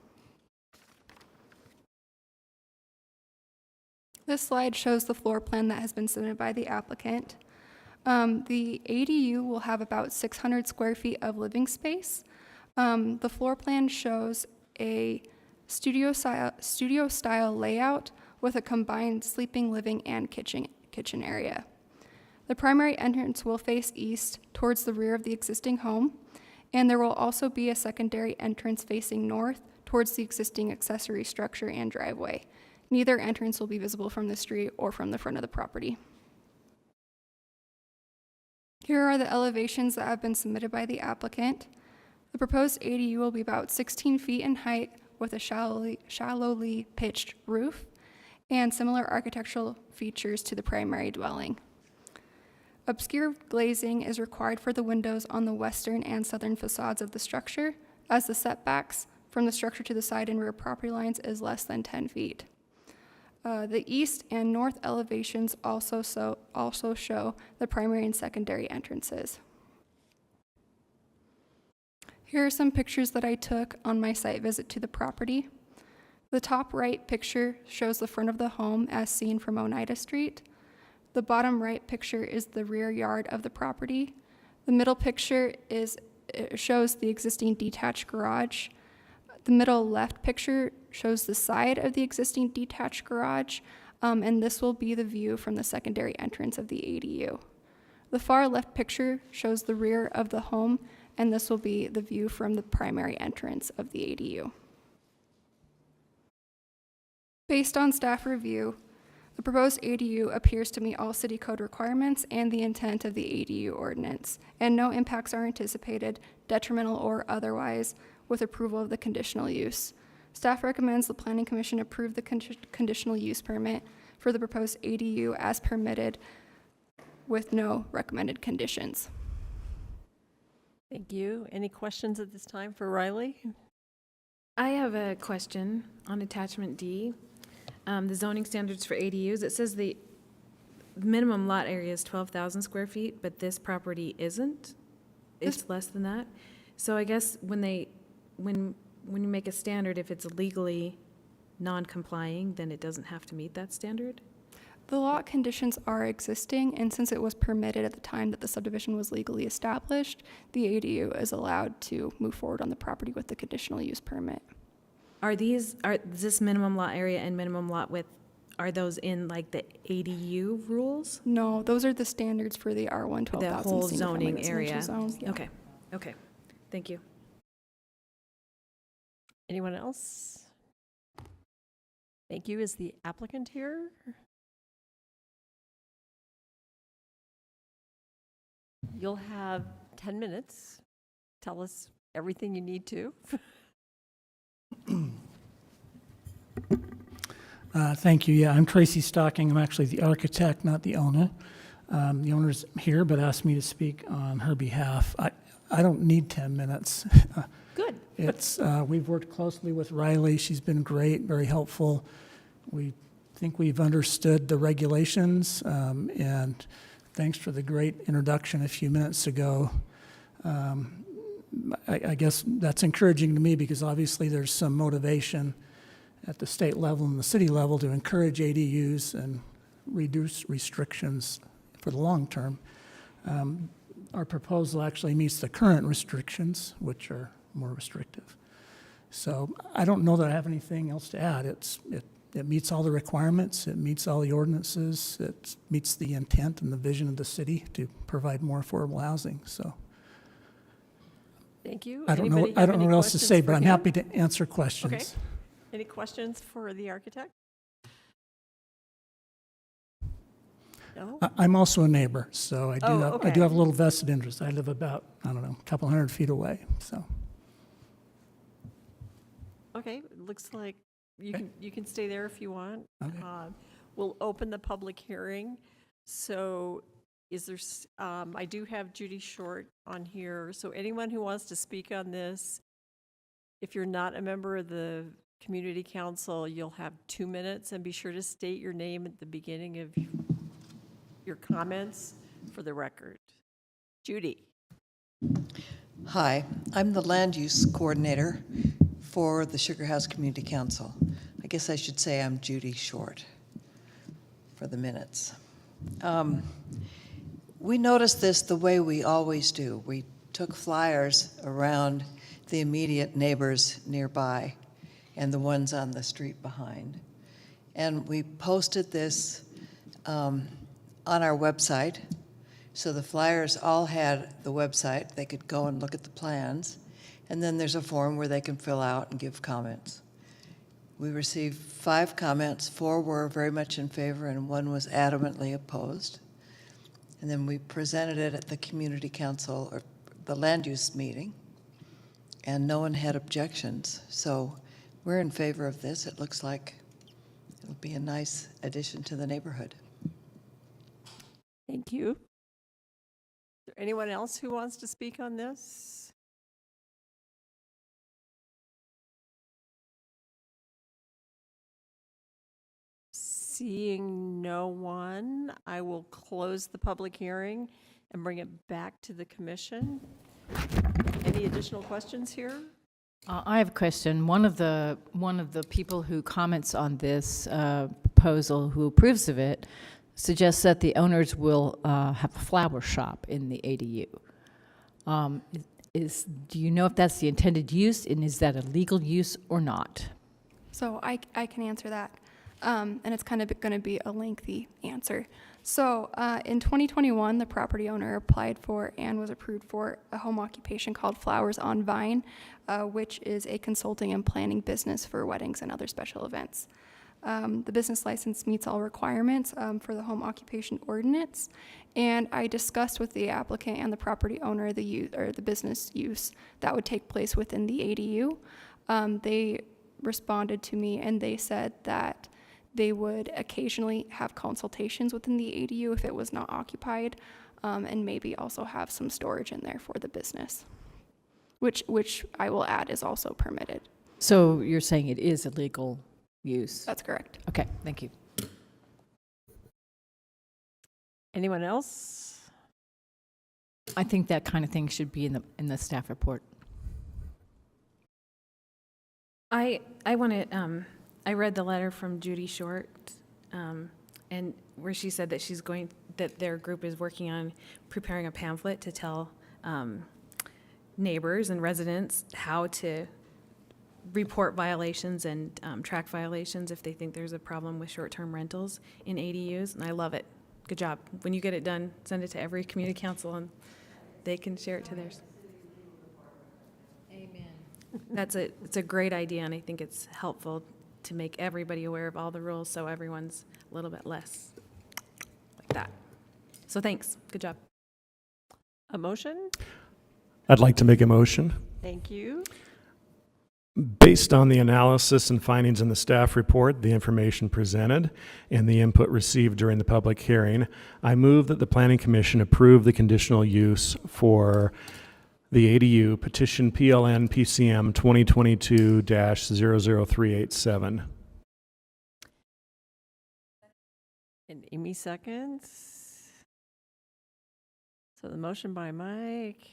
This slide shows the floor plan that has been submitted by the applicant. The ADU will have about 600 square feet of living space. The floor plan shows a studio-style layout with a combined sleeping, living, and kitchen area. The primary entrance will face east towards the rear of the existing home, and there will also be a secondary entrance facing north towards the existing accessory structure and driveway. Neither entrance will be visible from the street or from the front of the property. Here are the elevations that have been submitted by the applicant. The proposed ADU will be about 16 feet in height with a shallowly pitched roof and similar architectural features to the primary dwelling. Obscure glazing is required for the windows on the western and southern facades of the structure, as the setbacks from the structure to the side and rear property lines is less than 10 feet. The east and north elevations also show the primary and secondary entrances. Here are some pictures that I took on my site visit to the property. The top right picture shows the front of the home as seen from Oneida Street. The bottom right picture is the rear yard of the property. The middle picture shows the existing detached garage. The middle left picture shows the side of the existing detached garage, and this will be the view from the secondary entrance of the ADU. The far left picture shows the rear of the home, and this will be the view from the primary entrance of the ADU. Based on staff review, the proposed ADU appears to meet all city code requirements and the intent of the ADU ordinance, and no impacts are anticipated, detrimental or otherwise, with approval of the conditional use. Staff recommends the Planning Commission approve the conditional use permit for the proposed ADU as permitted with no recommended conditions.
Thank you. Any questions at this time for Riley?
I have a question on attachment D. The zoning standards for ADUs. It says the minimum lot area is 12,000 square feet, but this property isn't? It's less than that? So I guess when you make a standard, if it's legally non-complying, then it doesn't have to meet that standard?
The lot conditions are existing, and since it was permitted at the time that the subdivision was legally established, the ADU is allowed to move forward on the property with the conditional use permit.
Are this minimum lot area and minimum lot width, are those in like the ADU rules?
No, those are the standards for the R1 12,000
The whole
single-family
zoning
residential
area?
zones. Yeah.
Okay, thank you.
Anyone else? Thank you. Is the applicant here? You'll have 10 minutes. Tell us everything you need to.
Thank you. Yeah, I'm Tracy Stocking. I'm actually the architect, not the owner. The owner's here, but asked me to speak on her behalf. I don't need 10 minutes.
Good.
We've worked closely with Riley. She's been great, very helpful. We think we've understood the regulations, and thanks for the great introduction a few minutes ago. I guess that's encouraging to me because obviously there's some motivation at the state level and the city level to encourage ADUs and reduce restrictions for the long term. Our proposal actually meets the current restrictions, which are more restrictive. So I don't know that I have anything else to add. It meets all the requirements, it meets all the ordinances, it meets the intent and the vision of the city to provide more affordable housing. So
Thank you.
I don't know
Anybody have any
what else to
questions
say,
for
but I'm
him?
happy to answer questions.
Okay. Any questions for the architect? No?
I'm also a neighbor, so I do
Oh,
have, I
okay.
do have a little vested interest. I live about, I don't know, a couple hundred feet away, so.
Okay, it looks like you can stay there if you want.
Okay.
We'll open the public hearing. So is there, I do have Judy Short on here. So anyone who wants to speak on this, if you're not a member of the community council, you'll have 2 minutes, and be sure to state your name at the beginning of your comments for the record. Judy.
Hi, I'm the land use coordinator for the Sugar House Community Council. I guess I should say I'm Judy Short for the minutes. We noticed this the way we always do. We took flyers around the immediate neighbors nearby and the ones on the street behind. And we posted this on our website. So the flyers all had the website. They could go and look at the plans. And then there's a form where they can fill out and give comments. We received 5 comments. 4 were very much in favor and 1 was adamantly opposed. And then we presented it at the community council or the land use meeting, and no one had objections. So we're in favor of this. It looks like it'll be a nice addition to the neighborhood.
Thank you. Is there anyone else who wants to speak on this? Seeing no one, I will close the public hearing and bring it back to the commission. Any additional questions here?
I have a question. One of the people who comments on this proposal, who approves of it, suggests that the owners will have a flower shop in the ADU. Do you know if that's the intended use, and is that a legal use or not?
So I can answer that. And it's kind of going to be a lengthy answer. So in 2021, the property owner applied for and was approved for a home occupation called Flowers on Vine, which is a consulting and planning business for weddings and other special events. The business license meets all requirements for the home occupation ordinance, and I discussed with the applicant and the property owner the business use that would take place within the ADU. They responded to me and they said that they would occasionally have consultations within the ADU if it was not occupied, and maybe also have some storage in there for the business, which I will add is also permitted.
So you're saying it is a legal use?
That's correct.
Okay, thank you.
Anyone else?
I think that kind of thing should be in the staff report.
I want to, I read the letter from Judy Short, and where she said that that their group is working on preparing a pamphlet to tell neighbors and residents how to report violations and track violations if they think there's a problem with short-term rentals in ADUs, and I love it. Good job. When you get it done, send it to every community council and they can share it to theirs.
Amen.
It's a great idea, and I think it's helpful to make everybody aware of all the rules so everyone's a little bit less like that. So thanks. Good job.
A motion?
I'd like to make a motion.
Thank you.
Based on the analysis and findings in the staff report, the information presented, and the input received during the public hearing, I move that the Planning Commission approve the conditional use for the ADU petition PLN PCM 2022-00387.
And Amy seconds. So the motion by Mike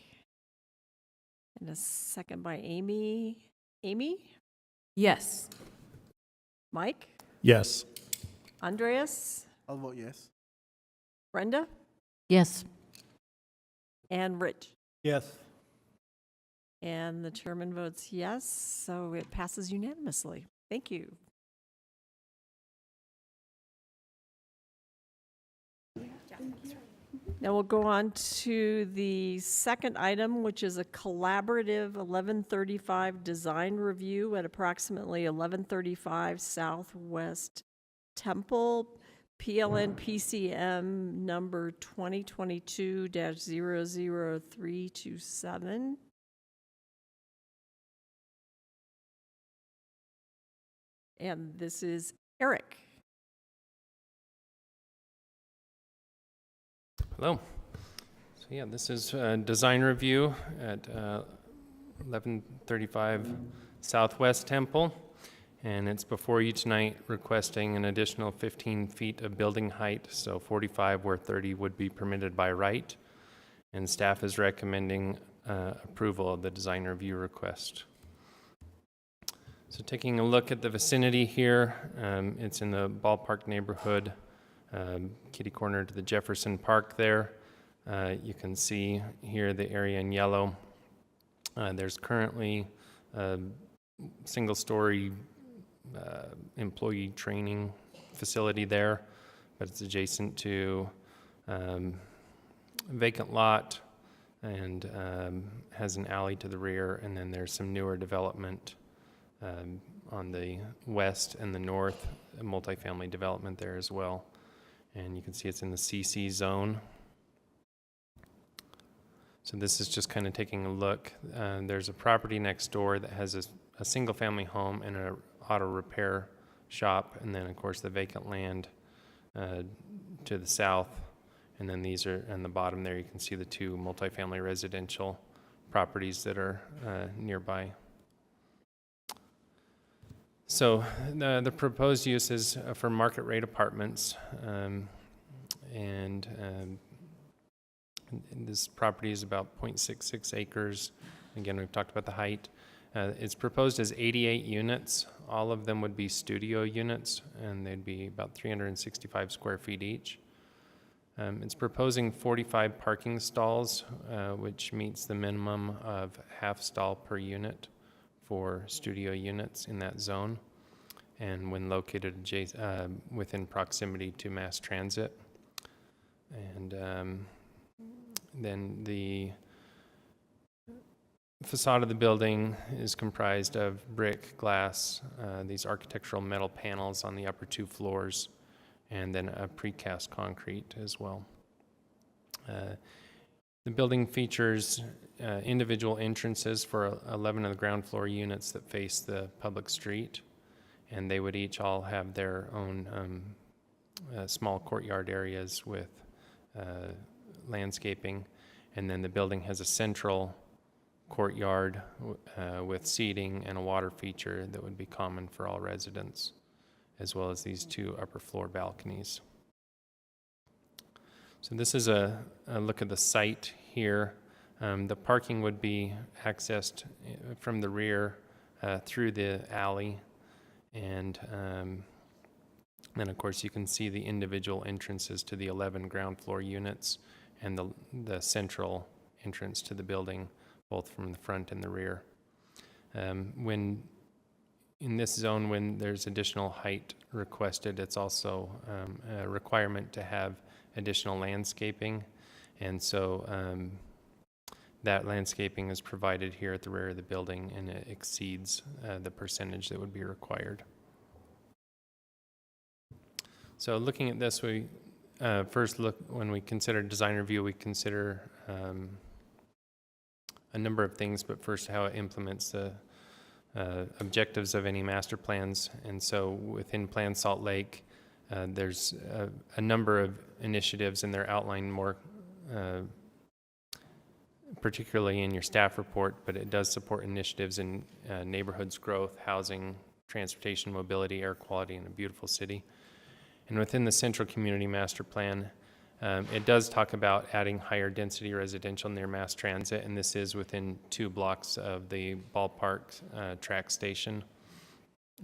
and a second by Amy. Amy?
Yes.
Mike?
Yes.
Andreas?
I'll vote yes.
Brenda?
Yes.
And Rich?
Yes.
And the chairman votes yes, so it passes unanimously. Thank you. Now we'll go on to the second item, which is a collaborative 1135 design review at approximately 1135 Southwest Temple, PLN PCM number 2022-00327. And this is Eric.
Hello. So yeah, this is a design review at 1135 Southwest Temple, and it's before you tonight requesting an additional 15 feet of building height, so 45 where 30 would be permitted by right, and staff is recommending approval of the design review request. So taking a look at the vicinity here, it's in the ballpark neighborhood, kitty corner to the Jefferson Park there. You can see here the area in yellow. There's currently a single-story employee training facility there, but it's adjacent to vacant lot and has an alley to the rear, and then there's some newer development on the west and the north, a multifamily development there as well. And you can see it's in the CC zone. So this is just kind of taking a look. There's a property next door that has a single family home and an auto repair shop, and then of course the vacant land to the south. And then these are, on the bottom there, you can see the two multifamily residential properties that are nearby. So the proposed use is for market rate apartments, and this property is about 0.66 acres. Again, we've talked about the height. It's proposed as 88 units. All of them would be studio units, and they'd be about 365 square feet each. It's proposing 45 parking stalls, which meets the minimum of half stall per unit for studio units in that zone, and when located within proximity to mass transit. And then the facade of the building is comprised of brick, glass, these architectural metal panels on the upper two floors, and then a precast concrete as well. The building features individual entrances for 11 of the ground floor units that face the public street, and they would each all have their own small courtyard areas with landscaping, and then the building has a central courtyard with seating and a water feature that would be common for all residents, as well as these two upper floor balconies. So this is a look at the site here. The parking would be accessed from the rear through the alley, and then of course you can see the individual entrances to the 11 ground floor units and the central entrance to the building, both from the front and the rear. When in this zone, when there's additional height requested, it's also a requirement to have additional landscaping, and so that landscaping is provided here at the rear of the building, and it exceeds the percentage that would be required. So looking at this, we first look, when we consider design review, we consider a number of things, but first how it implements the objectives of any master plans. And so within Plan Salt Lake, there's a number of initiatives, and they're outlined more particularly in your staff report, but it does support initiatives in neighborhoods growth, housing, transportation, mobility, air quality, and a beautiful city. And within the Central Community Master Plan, it does talk about adding higher density residential near mass transit, and this is within 2 blocks of the ballpark track station.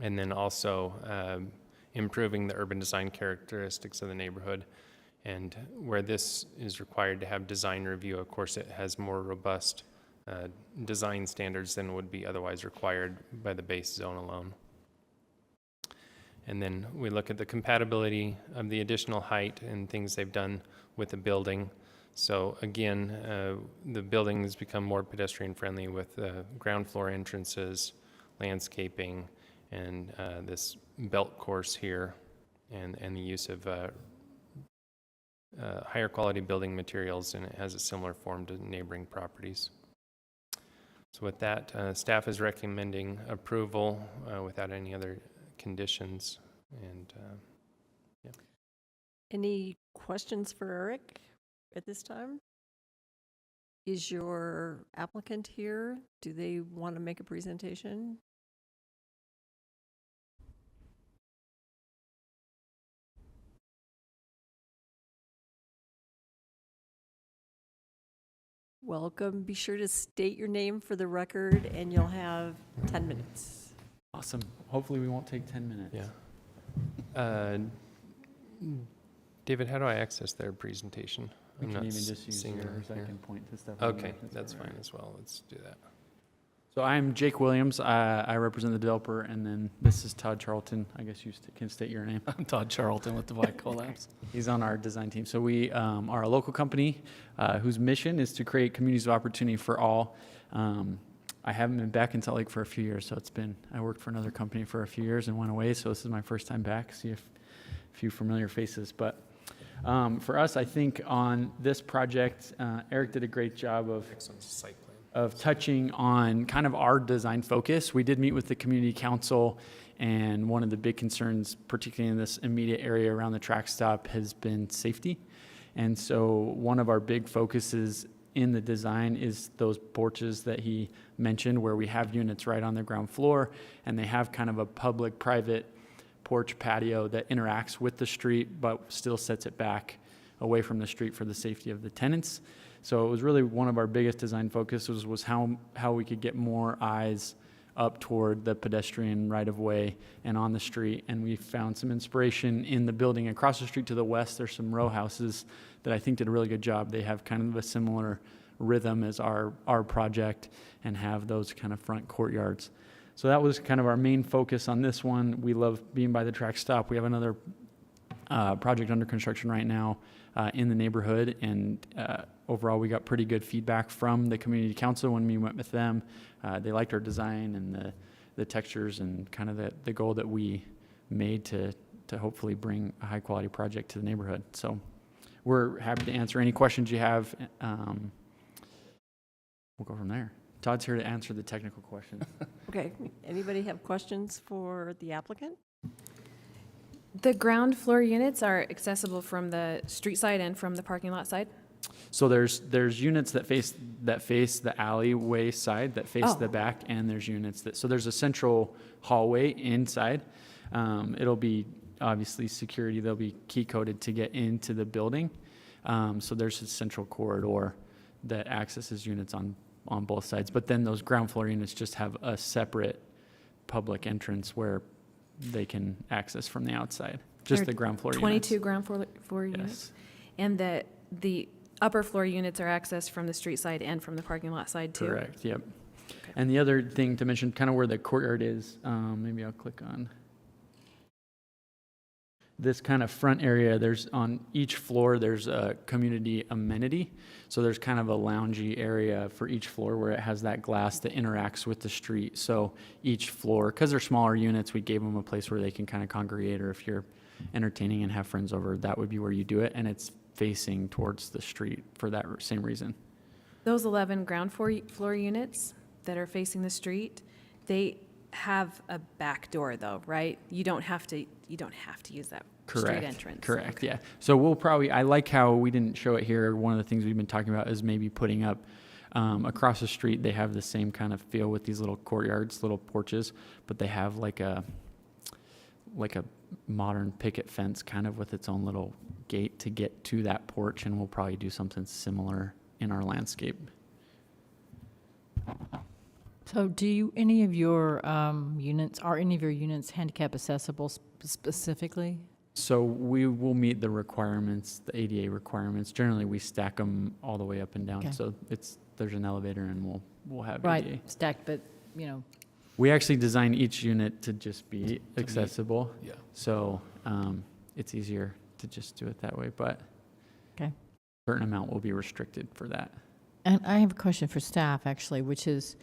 And then also improving the urban design characteristics of the neighborhood. And where this is required to have design review, of course, it has more robust design standards than would be otherwise required by the base zone alone. And then we look at the compatibility of the additional height and things they've done with the building. So again, the building has become more pedestrian friendly with ground floor entrances, landscaping, and this belt course here, and the use of higher quality building materials, and it has a similar form to neighboring properties. So with that, staff is recommending approval without any other conditions. And yeah.
Any questions for Eric at this time? Is your applicant here? Do they want to make a presentation? Welcome. Be sure to state your name for the record, and you'll have 10 minutes.
Awesome. Hopefully we won't take 10 minutes.
Yeah. David, how do I access their presentation?
We
I'm
can
not
even just use
seeing it
yours. I
here.
can point to stuff. on
Okay,
there.
that's
all
fine
right.
as well. Let's do that.
So I'm Jake Williams. I represent the developer, and then this is Todd Charlton. I guess you can state your name.
I'm Todd Charlton with the White Collabs.
He's on our design team. So we are a local company whose mission is to create communities of opportunity for all. I haven't been back in Salt Lake for a few years, so I worked for another company for a few years and went away, so this is my first time back. See a few familiar faces. But for us, I think on this project, Eric did a great job of touching on kind of our design focus. We did meet with the community council, and one of the big concerns, particularly in this immediate area around the track stop, has been safety. And so one of our big focuses in the design is those porches that he mentioned, where we have units right on the ground floor, and they have kind of a public-private porch patio that interacts with the street but still sets it back away from the street for the safety of the tenants. So it was really one of our biggest design focuses was how we could get more eyes up toward the pedestrian right-of-way and on the street. And we found some inspiration in the building across the street to the west. There's some row houses that I think did a really good job. They have kind of a similar rhythm as our project and have those kind of front courtyards. So that was kind of our main focus on this one. We love being by the track stop. We have another project under construction right now in the neighborhood, and overall we got pretty good feedback from the community council when we went with them. They liked our design and the textures and kind of the goal that we made to hopefully bring a high quality project to the neighborhood. So we're happy to answer any questions you have. We'll go from there. Todd's here to answer the technical questions.
Okay. Anybody have questions for the applicant?
The ground floor units are accessible from the street side and from the parking lot side?
So there's units that face the alleyway side, that face the back, and there's units so there's a central hallway inside. It'll be obviously security. They'll be key coded to get into the building. So there's a central corridor that accesses units on both sides. But then those ground floor units just have a separate public entrance where they can access from the outside. Just the ground floor
22
units.
ground floor units?
Yes.
And the upper floor units are accessed from the street side and from the parking lot side too?
Correct, yep. And the other thing to mention, kind of where the courtyard is, maybe I'll click on this kind of front area. There's on each floor, there's a community amenity. So there's kind of a loungy area for each floor where it has that glass that interacts with the street. So each floor, because they're smaller units, we gave them a place where they can kind of congregate, or if you're entertaining and have friends over, that would be where you do it. And it's facing towards the street for that same reason.
Those 11 ground floor units that are facing the street, they have a back door though, right? You don't have to use that street entrance.
Correct, yeah. So we'll probably, I like how we didn't show it here. One of the things we've been talking about is maybe putting up across the street, they have the same kind of feel with these little courtyards, little porches, but they have like a modern picket fence kind of with its own little gate to get to that porch, and we'll probably do something similar in our landscape.
So do any of your units handicap accessible specifically?
So we will meet the requirements, the ADA requirements. Generally, we stack them all the way up and down.
Okay.
So there's an elevator, and we'll have
Right,
ADA.
stacked, but,
We actually design each unit to just be accessible.
Yeah.
So it's easier to just do it that way, but
okay.
a certain amount will be restricted for that.
And I have a question for staff, actually, which is,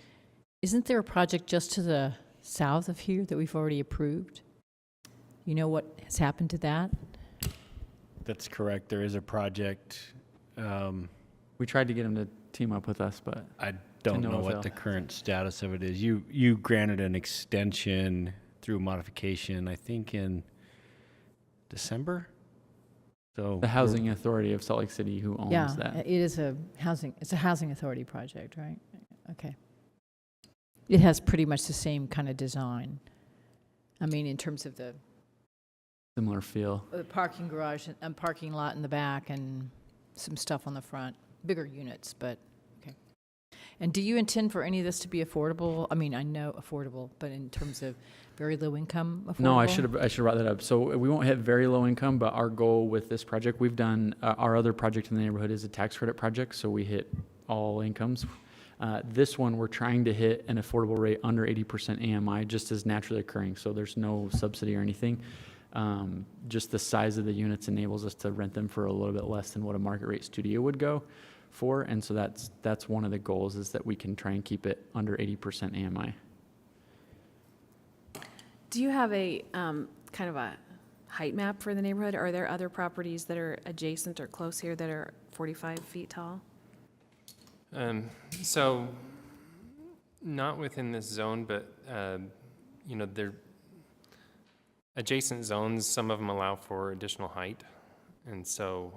isn't there a project just to the south of here that we've already approved? You know what has happened to that?
That's correct. There is a project.
We tried to get them to team up with us, but
I don't
no
know what
avail.
the current status of it is. You granted an extension through modification, I think in December? So
the Housing Authority of Salt Lake City, who owns
Yeah,
that.
it is it's a housing authority project, right? Okay. It has pretty much the same kind of design. I mean, in terms of the
Similar feel.
parking garage and parking lot in the back and some stuff on the front. Bigger units, but okay. And do you intend for any of this to be affordable? I mean, I know affordable, but in terms of very low income affordable?
No, I should have brought that up. So we won't hit very low income, but our goal with this project, we've done, our other project in the neighborhood is a tax credit project, so we hit all incomes. This one, we're trying to hit an affordable rate under 80% AMI, just as naturally occurring, so there's no subsidy or anything. Just the size of the units enables us to rent them for a little bit less than what a market rate studio would go for, and so that's one of the goals, is that we can try and keep it under 80% AMI.
Do you have a kind of a height map for the neighborhood? Are there other properties that are adjacent or close here that are 45 feet tall?
So, not within this zone, but, they're adjacent zones, some of them allow for additional height. And so,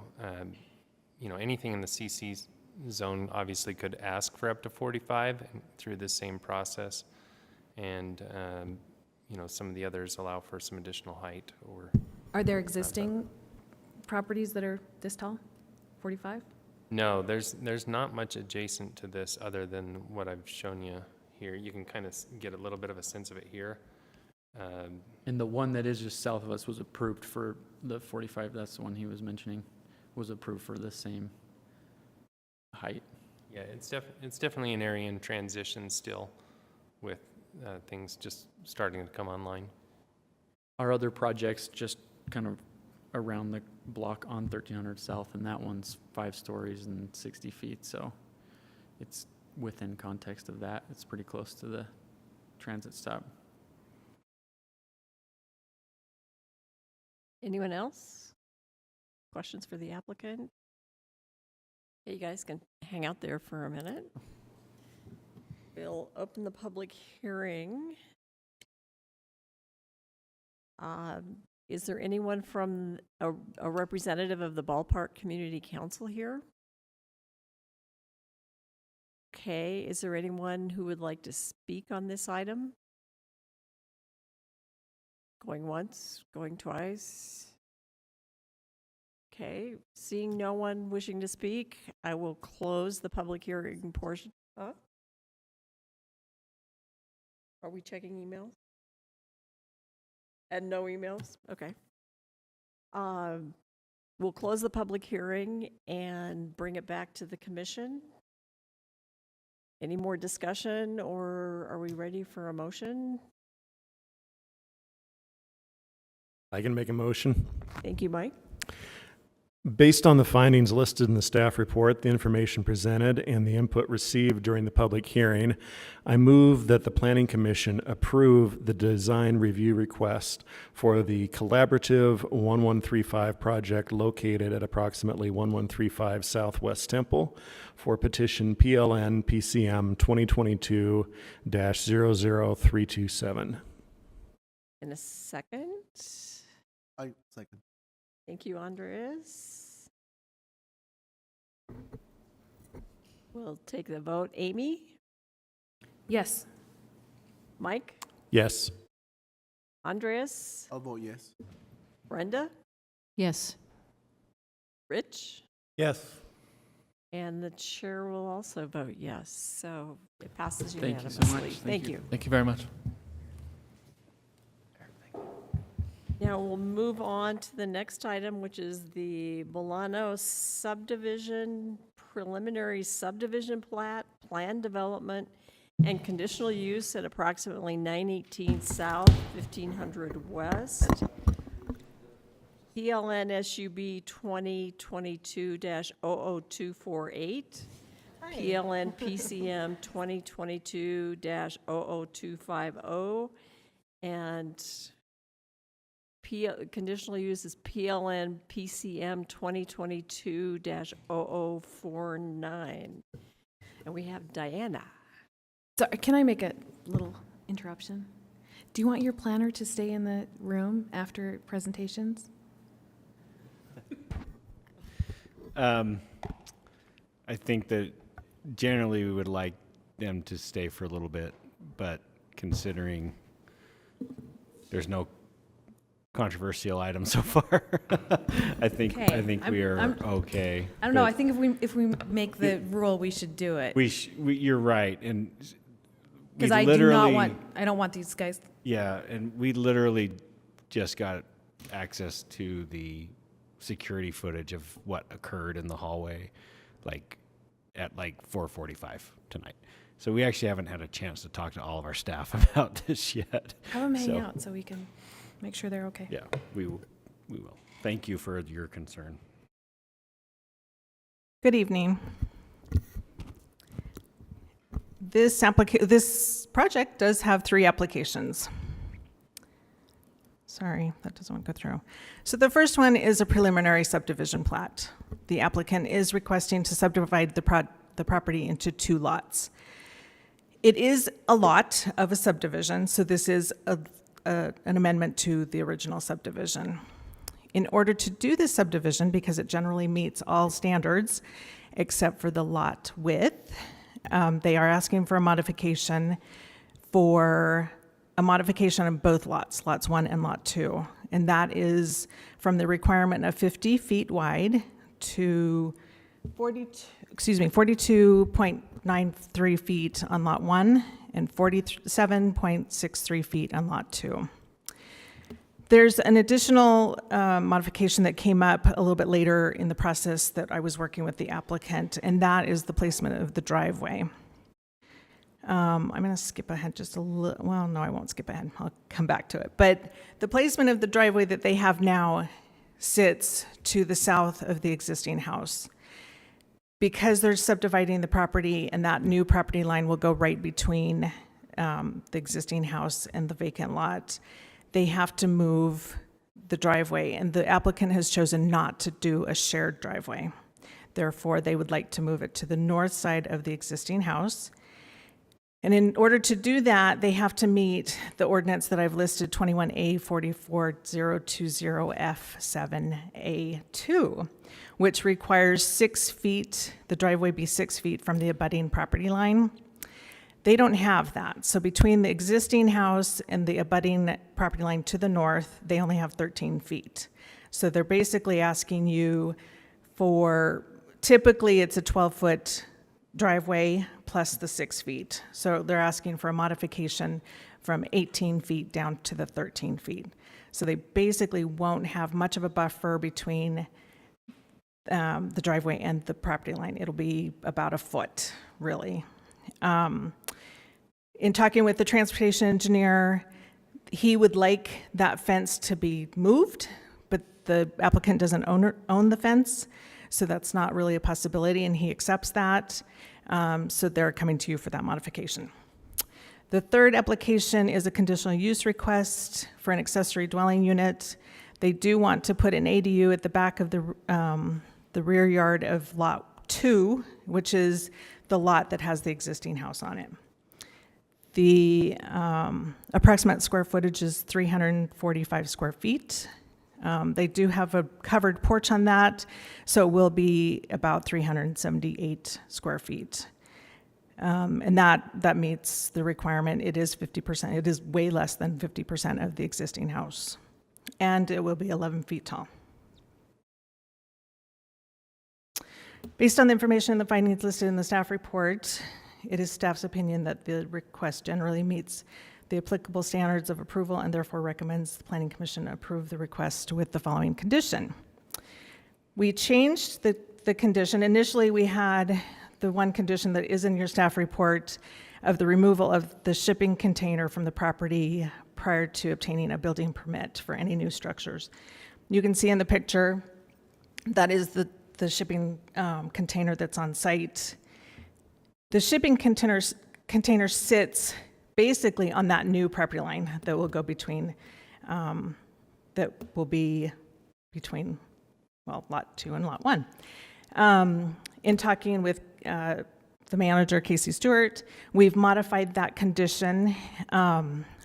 anything in the CC zone obviously could ask for up to 45 through this same process. And, some of the others allow for some additional height or.
Are there existing properties that are this tall, 45?
No, there's not much adjacent to this other than what I've shown you here. You can kind of get a little bit of a sense of it here.
And the one that is just south of us was approved for the 45, that's the one he was mentioning, was approved for the same height.
Yeah, it's definitely an area in transition still, with things just starting to come online.
Our other projects just kind of around the block on 1300 South, and that one's 5 stories and 60 feet, so it's within context of that. It's pretty close to the transit stop.
Anyone else? Questions for the applicant? Okay, you guys can hang out there for a minute. We'll open the public hearing. Is there anyone from a representative of the Ballpark Community Council here? Okay, is there anyone who would like to speak on this item? Going once, going twice? Okay, seeing no one wishing to speak, I will close the public hearing portion. Huh? Are we checking emails? And no emails? Okay. We'll close the public hearing and bring it back to the commission. Any more discussion, or are we ready for a motion?
I can make a motion.
Thank you, Mike.
Based on the findings listed in the staff report, the information presented, and the input received during the public hearing, I move that the Planning Commission approve the design review request for the collaborative 1135 project located at approximately 1135 Southwest Temple for petition PLN PCM 2022-00327.
In a second.
I second.
Thank you, Andres. We'll take the vote. Amy?
Yes.
Mike?
Yes.
Andres?
I'll vote yes.
Brenda?
Yes.
Rich?
Yes.
And the chair will also vote yes. So it passes
Thank you
unanimously.
so much.
Thank you.
Thank you very much.
Now we'll move on to the next item, which is the Bolano subdivision, preliminary subdivision plat, plan development, and conditional use at approximately 918 South, 1500 West. PLN SUB 2022-00248. PLN PCM 2022-00250. And conditional use is PLN PCM 2022-0049. And we have Diana.
Sorry, can I make a little interruption? Do you want your planner to stay in the room after presentations?
I think that generally we would like them to stay for a little bit, but considering there's no controversial item so far, I think we are okay.
I don't know. I think if we make the rule, we should do it.
You're right, and
Because I don't want these guys.
Yeah, and we literally just got access to the security footage of what occurred in the hallway, at 4:45 tonight. So we actually haven't had a chance to talk to all of our staff about this yet.
Have them hang out so we can make sure they're okay.
Yeah, we will. Thank you for your concern.
Good evening. This project does have 3 applications. Sorry, that doesn't want to go through. So the first one is a preliminary subdivision plat. The applicant is requesting to subdivide the property into 2 lots. It is a lot of a subdivision, so this is an amendment to the original subdivision. In order to do this subdivision, because it generally meets all standards except for the lot width, they are asking for a modification on both lots, lots 1 and lot 2. And that is from the requirement of 50 feet wide to 42.93 feet on lot 1 and 47.63 feet on lot 2. There's an additional modification that came up a little bit later in the process that I was working with the applicant, and that is the placement of the driveway. I'm going to skip ahead just a little. Well, no, I won't skip ahead. I'll come back to it. But the placement of the driveway that they have now sits to the south of the existing house. Because they're subdividing the property, and that new property line will go right between the existing house and the vacant lot, they have to move the driveway, and the applicant has chosen not to do a shared driveway. Therefore, they would like to move it to the north side of the existing house. And in order to do that, they have to meet the ordinance that I've listed, 21A 44020F7A2, which requires 6 feet, the driveway be 6 feet from the abutting property line. They don't have that. So between the existing house and the abutting property line to the north, they only have 13 feet. So they're basically asking you for, typically it's a 12-foot driveway plus the 6 feet. So they're asking for a modification from 18 feet down to the 13 feet. So they basically won't have much of a buffer between the driveway and the property line. It'll be about a foot, really. In talking with the transportation engineer, he would like that fence to be moved, but the applicant doesn't own the fence, so that's not really a possibility, and he accepts that. So they're coming to you for that modification. The third application is a conditional use request for an accessory dwelling unit. They do want to put an ADU at the back of the rear yard of Lot 2, which is the lot that has the existing house on it. The approximate square footage is 345 square feet. They do have a covered porch on that, so it will be about 378 square feet. And that meets the requirement. It is 50%. It is way less than 50% of the existing house. And it will be 11 feet tall. Based on the information and the findings listed in the staff report, it is staff's opinion that the request generally meets the applicable standards of approval and therefore recommends the Planning Commission approve the request with the following condition. We changed the condition. Initially, we had the one condition that is in your staff report of the removal of the shipping container from the property prior to obtaining a building permit for any new structures. You can see in the picture that is the shipping container that's on site. The shipping container sits basically on that new property line that will go between, that will be between, well, Lot 2 and Lot 1. In talking with the manager, Casey Stewart, we've modified that condition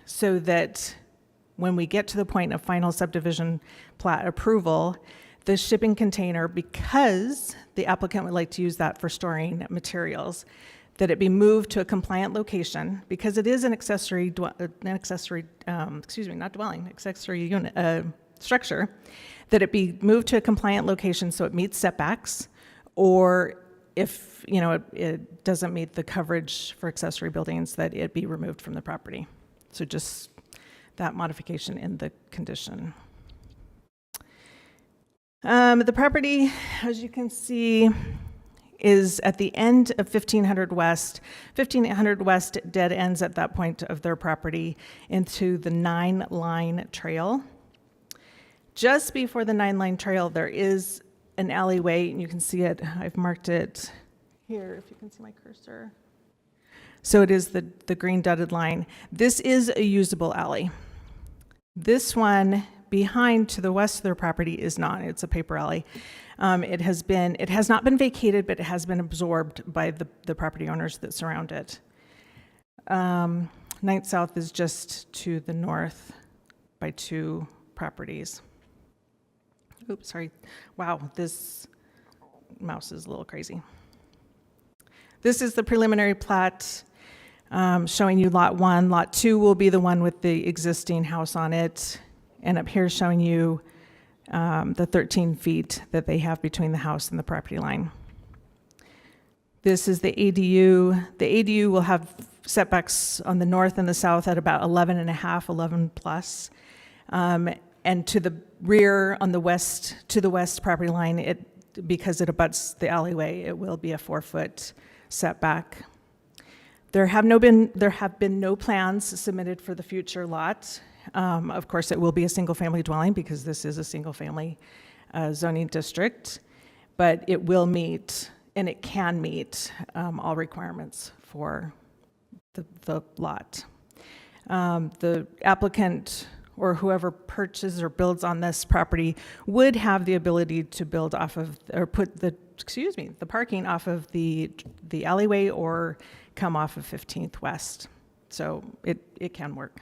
so that when we get to the point of final subdivision plat approval, the shipping container, because the applicant would like to use that for storing materials, that it be moved to a compliant location, because it is an accessory unit, structure, that it be moved to a compliant location so it meets setbacks, or if it doesn't meet the coverage for accessory buildings, that it be removed from the property. So just that modification in the condition. The property, as you can see, is at the end of 1500 West. 1500 West dead ends at that point of their property into the 9-line trail. Just before the 9-line trail, there is an alleyway, and you can see it. I've marked it here, if you can see my cursor. So it is the green dotted line. This is a usable alley. This one behind to the west of their property is not. It's a paper alley. It has not been vacated, but it has been absorbed by the property owners that surround it. 9th South is just to the north by 2 properties. Oops, sorry. Wow, this mouse is a little crazy. This is the preliminary plat showing you Lot 1. Lot 2 will be the one with the existing house on it. And up here showing you the 13 feet that they have between the house and the property line. This is the ADU. The ADU will have setbacks on the north and the south at about 11 plus. And to the rear on the west, to the west property line, because it abuts the alleyway, it will be a 4-foot setback. There have been no plans submitted for the future lot. Of course, it will be a single-family dwelling because this is a single-family zoning district, but it will meet, and it can meet, all requirements for the lot. The applicant or whoever purchases or builds on this property would have the ability to build off of, or put the parking off of the alleyway or come off of 15th West. So it can work.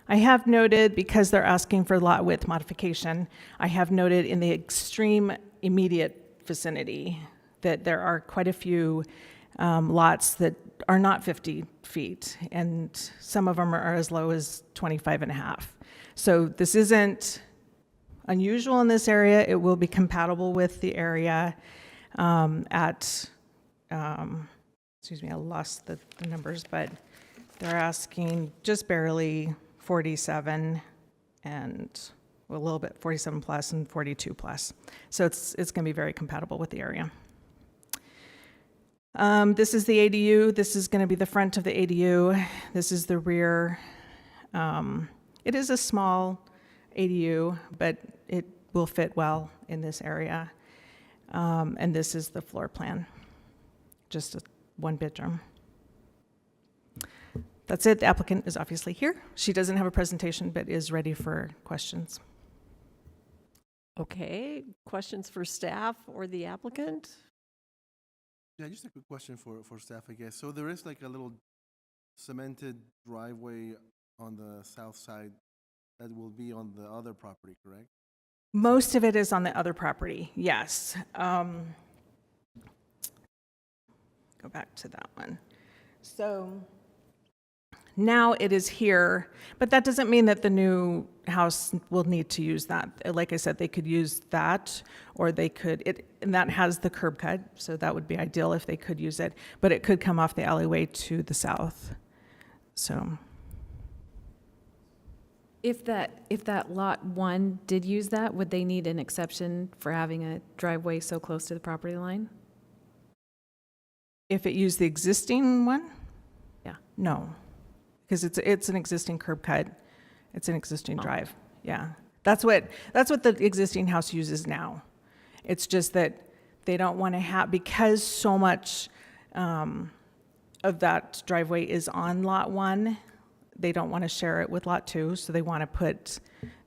I have noted, because they're asking for lot width modification, I have noted in the extreme immediate vicinity that there are quite a few lots that are not 50 feet, and some of them are as low as 25 and a half. So this isn't unusual in this area. It will be compatible with the area excuse me, I lost the numbers, but they're asking just barely 47 and a little bit 47 plus and 42 plus. So it's going to be very compatible with the area. This is the ADU. This is going to be the front of the ADU. This is the rear. It is a small ADU, but it will fit well in this area. And this is the floor plan, just a one bedroom. That's it. The applicant is obviously here. She doesn't have a presentation, but is ready for questions.
Okay, questions for staff or the applicant?
Yeah, just a quick question for staff, I guess. So there is like a little cemented driveway on the south side that will be on the other property, correct?
Most of it is on the other property, yes. Go back to that one. So now it is here, but that doesn't mean that the new house will need to use that. Like I said, they could use that, or they could, and that has the curb cut, so that would be ideal if they could use it, but it could come off the alleyway to the south. So
If that lot 1 did use that, would they need an exception for having a driveway so close to the property line?
if it used the existing one?
Yeah.
No, because it's an existing curb cut. It's an existing drive. Yeah. That's what the existing house uses now. It's just that they don't want to have, because so much of that driveway is on lot 1, they don't want to share it with lot 2, so they want to put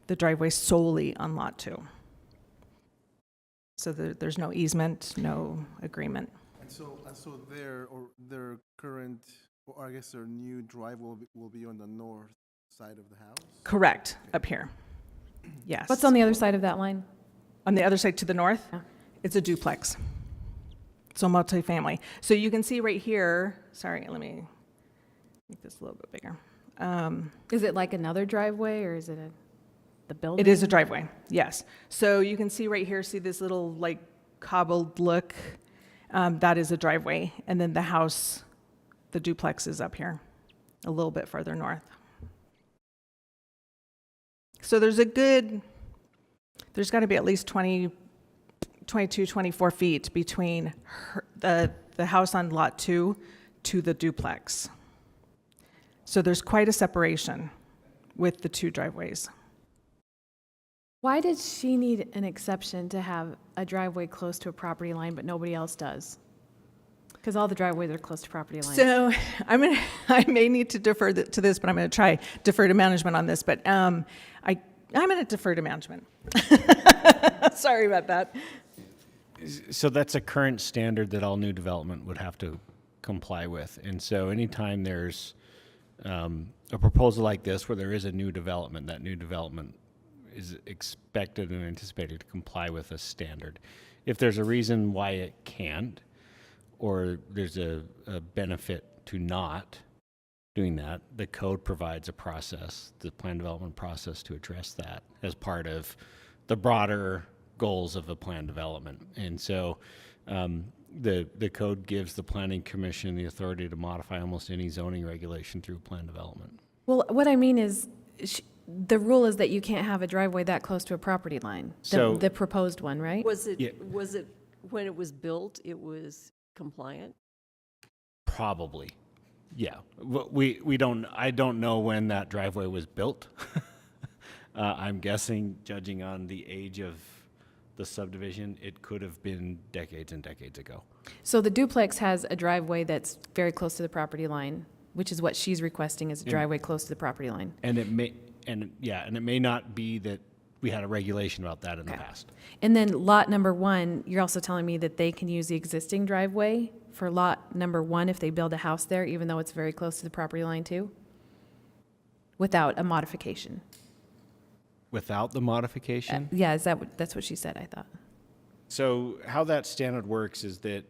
the driveway solely on lot 2. So there's no easement, no agreement.
And so their current, or I guess their new drive will be on the north side of the house?
Correct, up here. Yes.
What's on the other side of that line?
On the other side to the north?
Yeah.
It's a duplex. So multifamily. So you can see right here, sorry, let me make this a little bit bigger.
Is it like another driveway, or is it the building?
It is a driveway, yes. So you can see right here, see this little like cobbled look? That is a driveway. And then the house, the duplex is up here, a little bit further north. So there's got to be at least 22, 24 feet between the house on lot 2 to the duplex. So there's quite a separation with the two driveways.
Why did she need an exception to have a driveway close to a property line, but nobody else does? Because all the driveways are close to property lines.
So I may need to defer to this, but I'm going to defer to management on this. But I'm going to defer to management. Sorry about that.
So that's a current standard that all new development would have to comply with. And so anytime there's a proposal like this where there is a new development, that new development is expected and anticipated to comply with a standard. If there's a reason why it can't, or there's a benefit to not doing that, the code provides a process, the plan development process, to address that as part of the broader goals of the plan development. And so the code gives the Planning Commission the authority to modify almost any zoning regulation through plan development.
Well, what I mean is, the rule is that you can't have a driveway that close to a property line.
So-
The proposed one, right?
Was it
Yeah.
when it was built, it was compliant?
Probably, yeah. I don't know when that driveway was built. I'm guessing, judging on the age of the subdivision, it could have been decades and decades ago.
So the duplex has a driveway that's very close to the property line, which is what she's requesting, is a driveway close to the property line.
And it may not be that we had a regulation about that in the past.
And then lot number 1, you're also telling me that they can use the existing driveway for lot number 1 if they build a house there, even though it's very close to the property line too? Without a modification?
Without the modification?
Yeah, that's what she said, I thought.
So how that standard works is that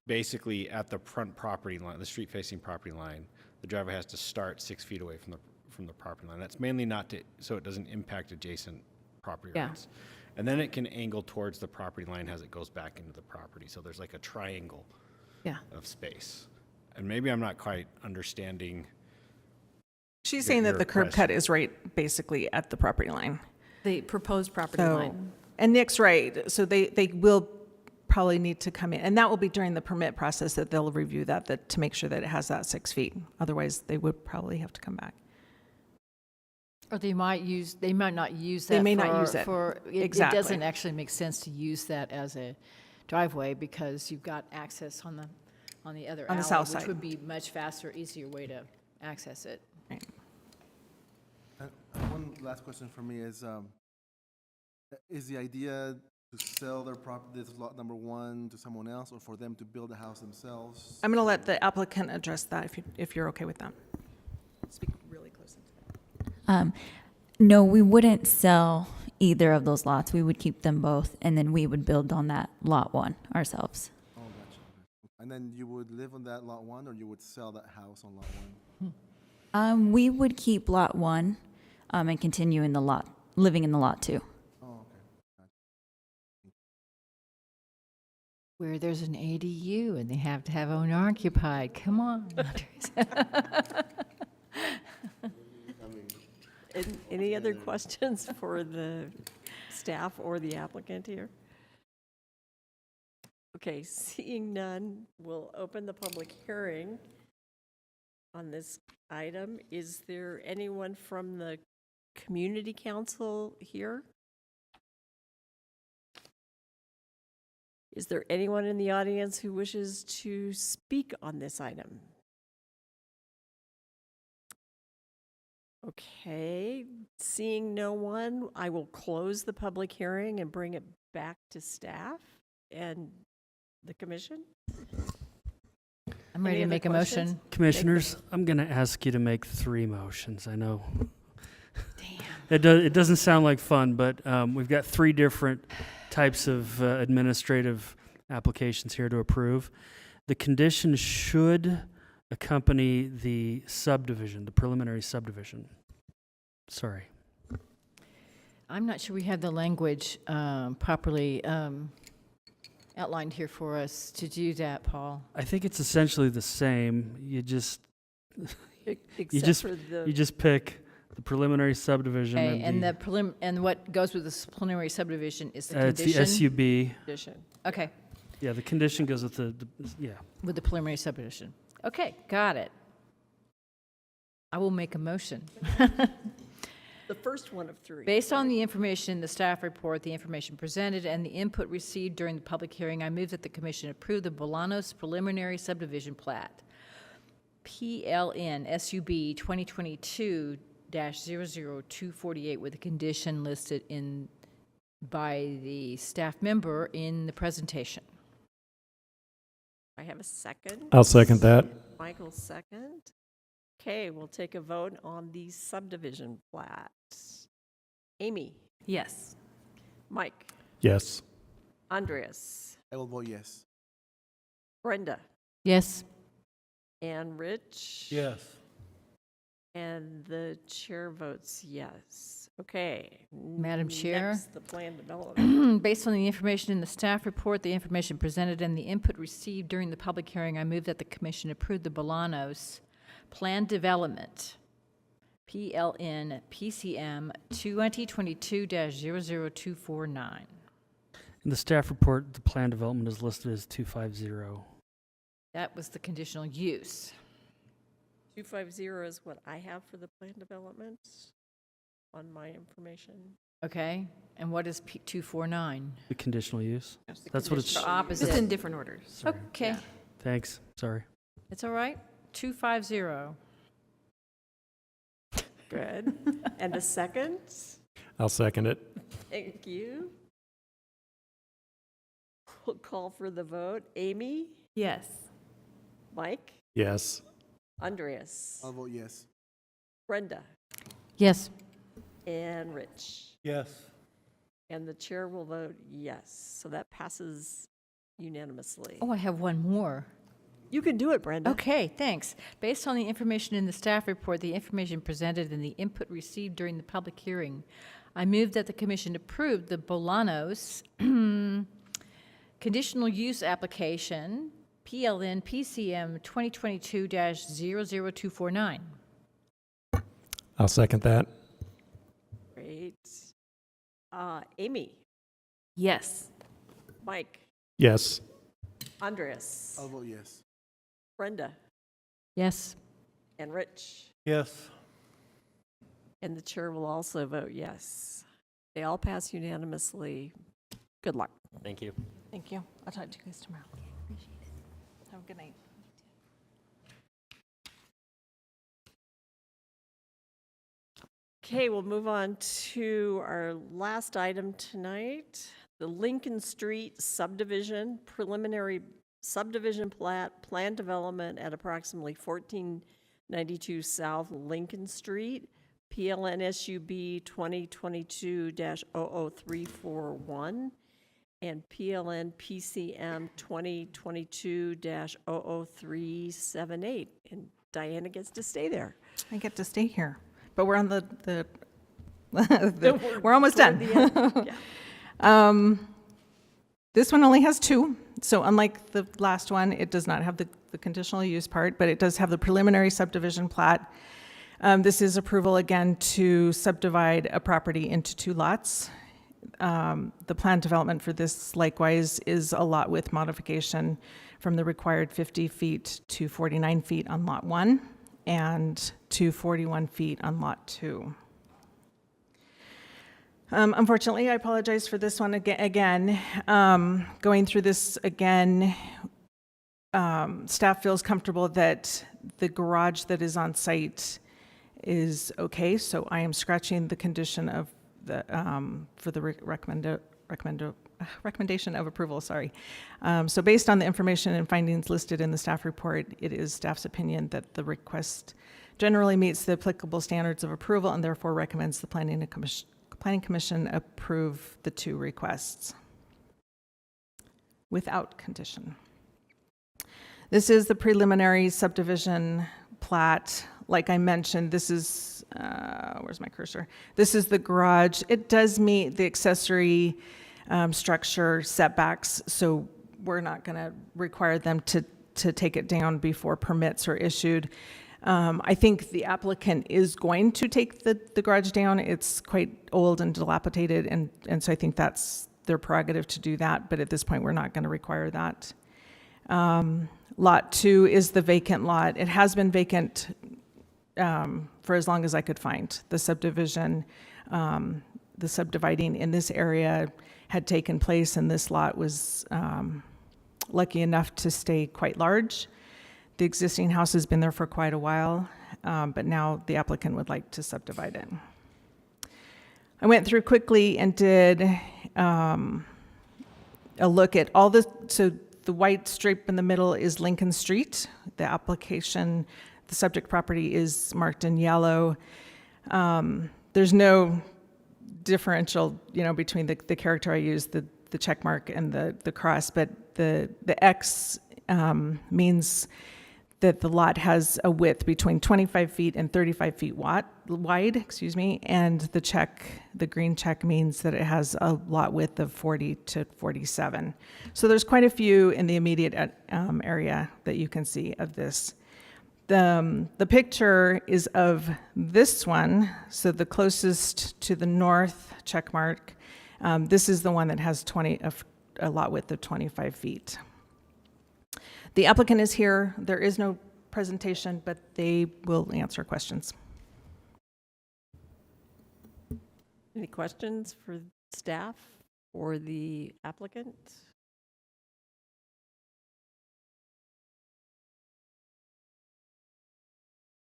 basically at the front property line, the street-facing property line, the driveway has to start 6 feet away from the property line. That's mainly not to, so it doesn't impact adjacent property
Yeah.
lines. And then it can angle towards the property line as it goes back into the property. So there's like a triangle
Yeah.
of space. And maybe I'm not quite understanding.
She's
Your-
saying that
your
the curb cut
question.
is right basically at the property line.
The proposed property
So,
line.
and Nick's right, so they will probably need to come in, and that will be during the permit process that they'll review that to make sure that it has that 6 feet. Otherwise, they would probably have to come back.
Or they might not use that.
They may not use it.
It
Exactly.
doesn't actually make sense to use that as a driveway because you've got access on the other
On the
alley,
south
which
side.
would be much faster, easier way to access it.
One last question for me is the idea to sell their property, this is lot number 1, to someone else, or for them to build a house themselves?
I'm going to let the applicant address that if you're okay with that. Speak really close into that.
No, we wouldn't sell either of those lots. We would keep them both, and then we would build on that lot 1 ourselves.
Oh, gotcha. And then you would live on that lot 1, or you would sell that house on lot 1?
We would keep lot 1 and continue living in the lot 2.
Oh, okay.
Where there's an ADU and they have to have owner occupied. Come on.
Any other questions for the staff or the applicant here? Okay, seeing none, we'll open the public hearing on this item. Is there anyone from the community council here? Is there anyone in the audience who wishes to speak on this item? Okay, seeing no one, I will close the public hearing and bring it back to staff and the commission.
I'm ready to make a motion.
Commissioners, I'm going to ask you to make 3 motions. I know. It doesn't sound like fun, but we've got 3 different types of administrative applications here to approve. The condition should accompany the subdivision, the preliminary subdivision. Sorry.
I'm not sure we have the language properly outlined here for us to do that, Paul.
I think it's essentially the same. You just
Except for the.
you just pick the preliminary subdivision.
Okay,
and
and what goes with this preliminary subdivision is the
it's
condition?
the SUB.
Condition.
Okay,
Yeah, the condition goes with the yeah.
with the preliminary subdivision. Okay, got it. I will make a motion.
The first one of 3.
Based on the information in the staff report, the information presented, and the input received during the public hearing, I move that the commission approve the Bolanos preliminary subdivision plat, PLN SUB 2022-00248, with the condition listed by the staff member in the presentation.
I have a second.
I'll second that.
Michael second. Okay, we'll take a vote on the subdivision plat. Amy,
Yes.
Mike,
Yes.
Andreas,
I will vote yes.
Brenda,
Yes.
and Rich.
Yes.
And the chair votes yes. Okay.
Madam Chair?
Next, the plan development.
Based on the information in the staff report, the information presented, and the input received during the public hearing, I move that the commission approve the Bolanos Plan Development, PLN PCM 2022-00249.
In the staff report, the plan development is listed as 250.
That was the conditional use.
250 is what I have for the plan development on my information.
Okay, and what is 249?
The conditional use.
The
That's what it's.
conditional
Opposite.
Just in different orders.
Sorry.
Okay,
Thanks. Sorry.
it's all right. 250.
Good. And a second?
I'll second it.
Thank you. We'll call for the vote. Amy,
Yes.
Mike,
Yes.
Andreas,
I'll vote yes.
Brenda,
Yes.
and Rich.
Yes.
And the chair will vote yes. So that passes unanimously.
Oh, I have one more.
You can do it, Brenda.
Okay, thanks. Based on the information in the staff report, the information presented, and the input received during the public hearing, I move that the commission approve the Bolanos conditional use application, PLN PCM 2022-00249.
I'll second that.
Great. Amy,
Yes.
Mike,
Yes.
Andres,
I'll vote yes.
Brenda,
Yes.
and Rich.
Yes.
And the chair will also vote yes. They all pass unanimously. Good luck.
Thank you.
Thank you. I'll talk to you guys tomorrow. Have a good night.
Okay, we'll move on to our last item tonight, the Lincoln Street subdivision, preliminary subdivision plat, plan development at approximately 1492 South Lincoln Street, PLN SUB 2022-00341, and PLN PCM 2022-00378. And Diana gets to stay there.
I get to stay here, but we're on the we're almost
toward
done.
the end. Yeah.
This one only has two, so unlike the last one, it does not have the conditional use part, but it does have the preliminary subdivision plat. This is approval again to subdivide a property into two lots. The plan development for this likewise is a lot width modification from the required 50 feet to 49 feet on lot 1 and to 41 feet on lot 2. Unfortunately, I apologize for this one again. Going through this again, staff feels comfortable that the garage that is on site is okay, so I am scratching the condition of the for the recommendation of approval. Sorry. So based on the information and findings listed in the staff report, it is staff's opinion that the request generally meets the applicable standards of approval and therefore recommends the Planning Commission approve the two requests without condition. This is the preliminary subdivision plat. Like I mentioned, this is, where's my cursor? This is the garage. It does meet the accessory structure setbacks, so we're not going to require them to take it down before permits are issued. I think the applicant is going to take the garage down. It's quite old and dilapidated, and so I think that's their prerogative to do that, but at this point, we're not going to require that. Lot 2 is the vacant lot. It has been vacant for as long as I could find. The subdivision, the subdividing in this area had taken place, and this lot was lucky enough to stay quite large. The existing house has been there for quite a while, but now the applicant would like to subdivide it. I went through quickly and did a look at all so the white stripe in the middle is Lincoln Street. The application, the subject property is marked in yellow. There's no differential, between the character I used, the check mark and the cross, but the X means that the lot has a width between 25 feet and 35 feet wide, and the green check means that it has a lot width of 40 to 47. So there's quite a few in the immediate area that you can see of this. The picture is of this one, so the closest to the north check mark. This is the one that has a lot width of 25 feet. The applicant is here. There is no presentation, but they will answer questions.
Any questions for staff or the applicant?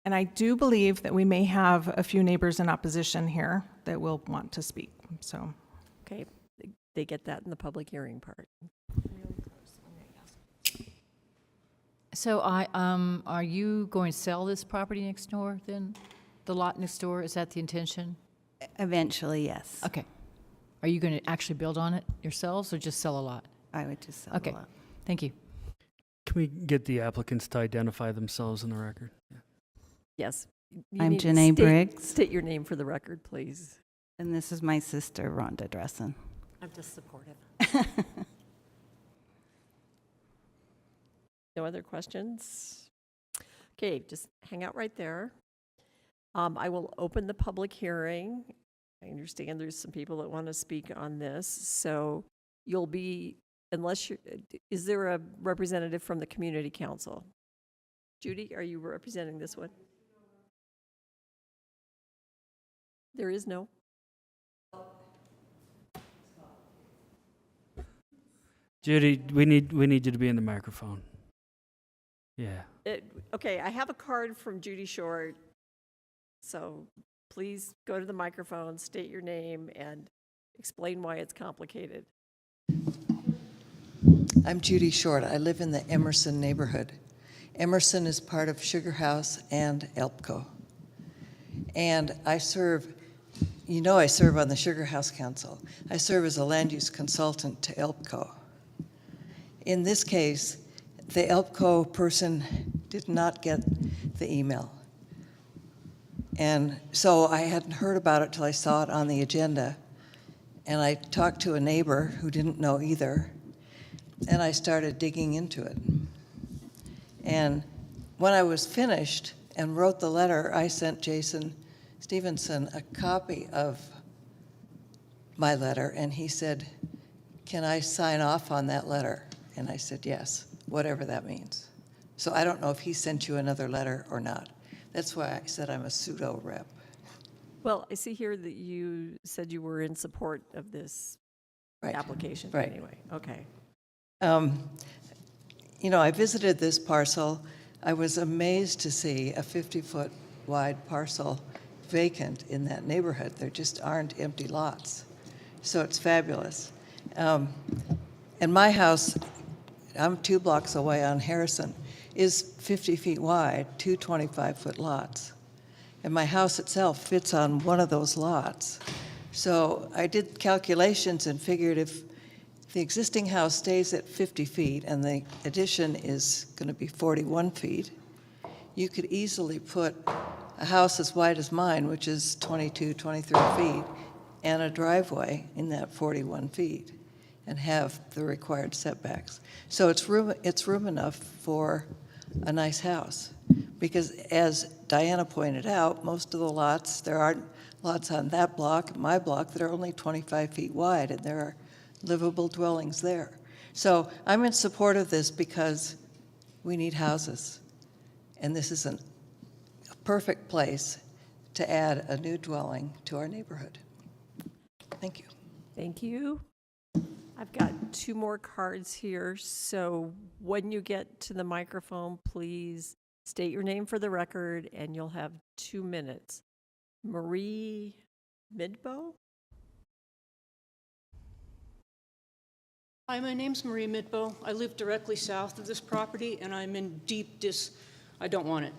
And I do believe that we may have a few neighbors in opposition here that will want to speak. So,
okay, they get that in the public hearing part.
So are you going to sell this property next door then? The lot next door, is that the intention?
Eventually, yes.
Okay. Are you going to actually build on it yourselves or just sell a lot?
I would just sell
Okay.
a lot.
Thank you.
Can we get the applicants to identify themselves in the record?
Yes.
I'm
need to
Janae Briggs.
State your name for the record, please.
And this is my sister, Rhonda Dressen.
I'm just supportive. No other questions? Okay, just hang out right there. I will open the public hearing. I understand there's some people that want to speak on this, so you'll be, is there a representative from the community council? Judy, are you representing this one? There is no.
Judy, we need you to be in the microphone. Yeah.
Okay, I have a card from Judy Short, so please go to the microphone, state your name, and explain why it's complicated.
I'm Judy Short. I live in the Emerson neighborhood. Emerson is part of Sugar House and ELPCO. And I serve on the Sugar House Council. I serve as a land use consultant to ELPCO. In this case, the ELPCO person did not get the email. And so I hadn't heard about it till I saw it on the agenda. And I talked to a neighbor who didn't know either. And I started digging into it. And when I was finished and wrote the letter, I sent Jason Stevenson a copy of my letter, and he said, "Can I sign off on that letter?" And I said, "Yes, whatever that means." So I don't know if he sent you another letter or not. That's why I said I'm a pseudo rep.
Well, I see here that you said you were in support of this application.
Right.
Anyway, okay.
I visited this parcel. I was amazed to see a 50-foot wide parcel vacant in that neighborhood. There just aren't empty lots. So it's fabulous. And my house, I'm 2 blocks away on Harrison, is 50 feet wide, 2 25-foot lots. And my house itself fits on one of those lots. So I did calculations and figured if the existing house stays at 50 feet and the addition is going to be 41 feet, you could easily put a house as wide as mine, which is 22, 23 feet, and a driveway in that 41 feet and have the required setbacks. So it's room enough for a nice house. Because as Diana pointed out, most of the lots, there aren't lots on that block, my block, that are only 25 feet wide, and there are livable dwellings there. So I'm in support of this because we need houses. And this is a perfect place to add a new dwelling to our neighborhood. Thank you.
Thank you. I've got 2 more cards here, so when you get to the microphone, please state your name for the record, and you'll have 2 minutes. Marie Midbow?
Hi, my name's Marie Midbow. I live directly south of this property, and I'm in deep I don't want it.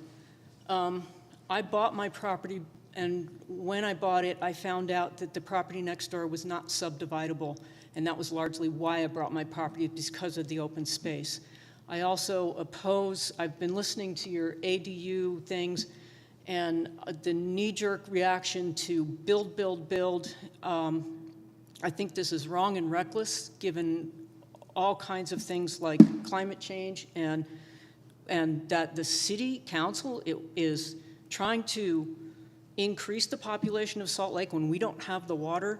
I bought my property, and when I bought it, I found out that the property next door was not subdividable, and that was largely why I bought my property, because of the open space. I also I've been listening to your ADU things, and the knee-jerk reaction to build, I think this is wrong and reckless, given all kinds of things like climate change, and that the city council is trying to increase the population of Salt Lake when we don't have the water.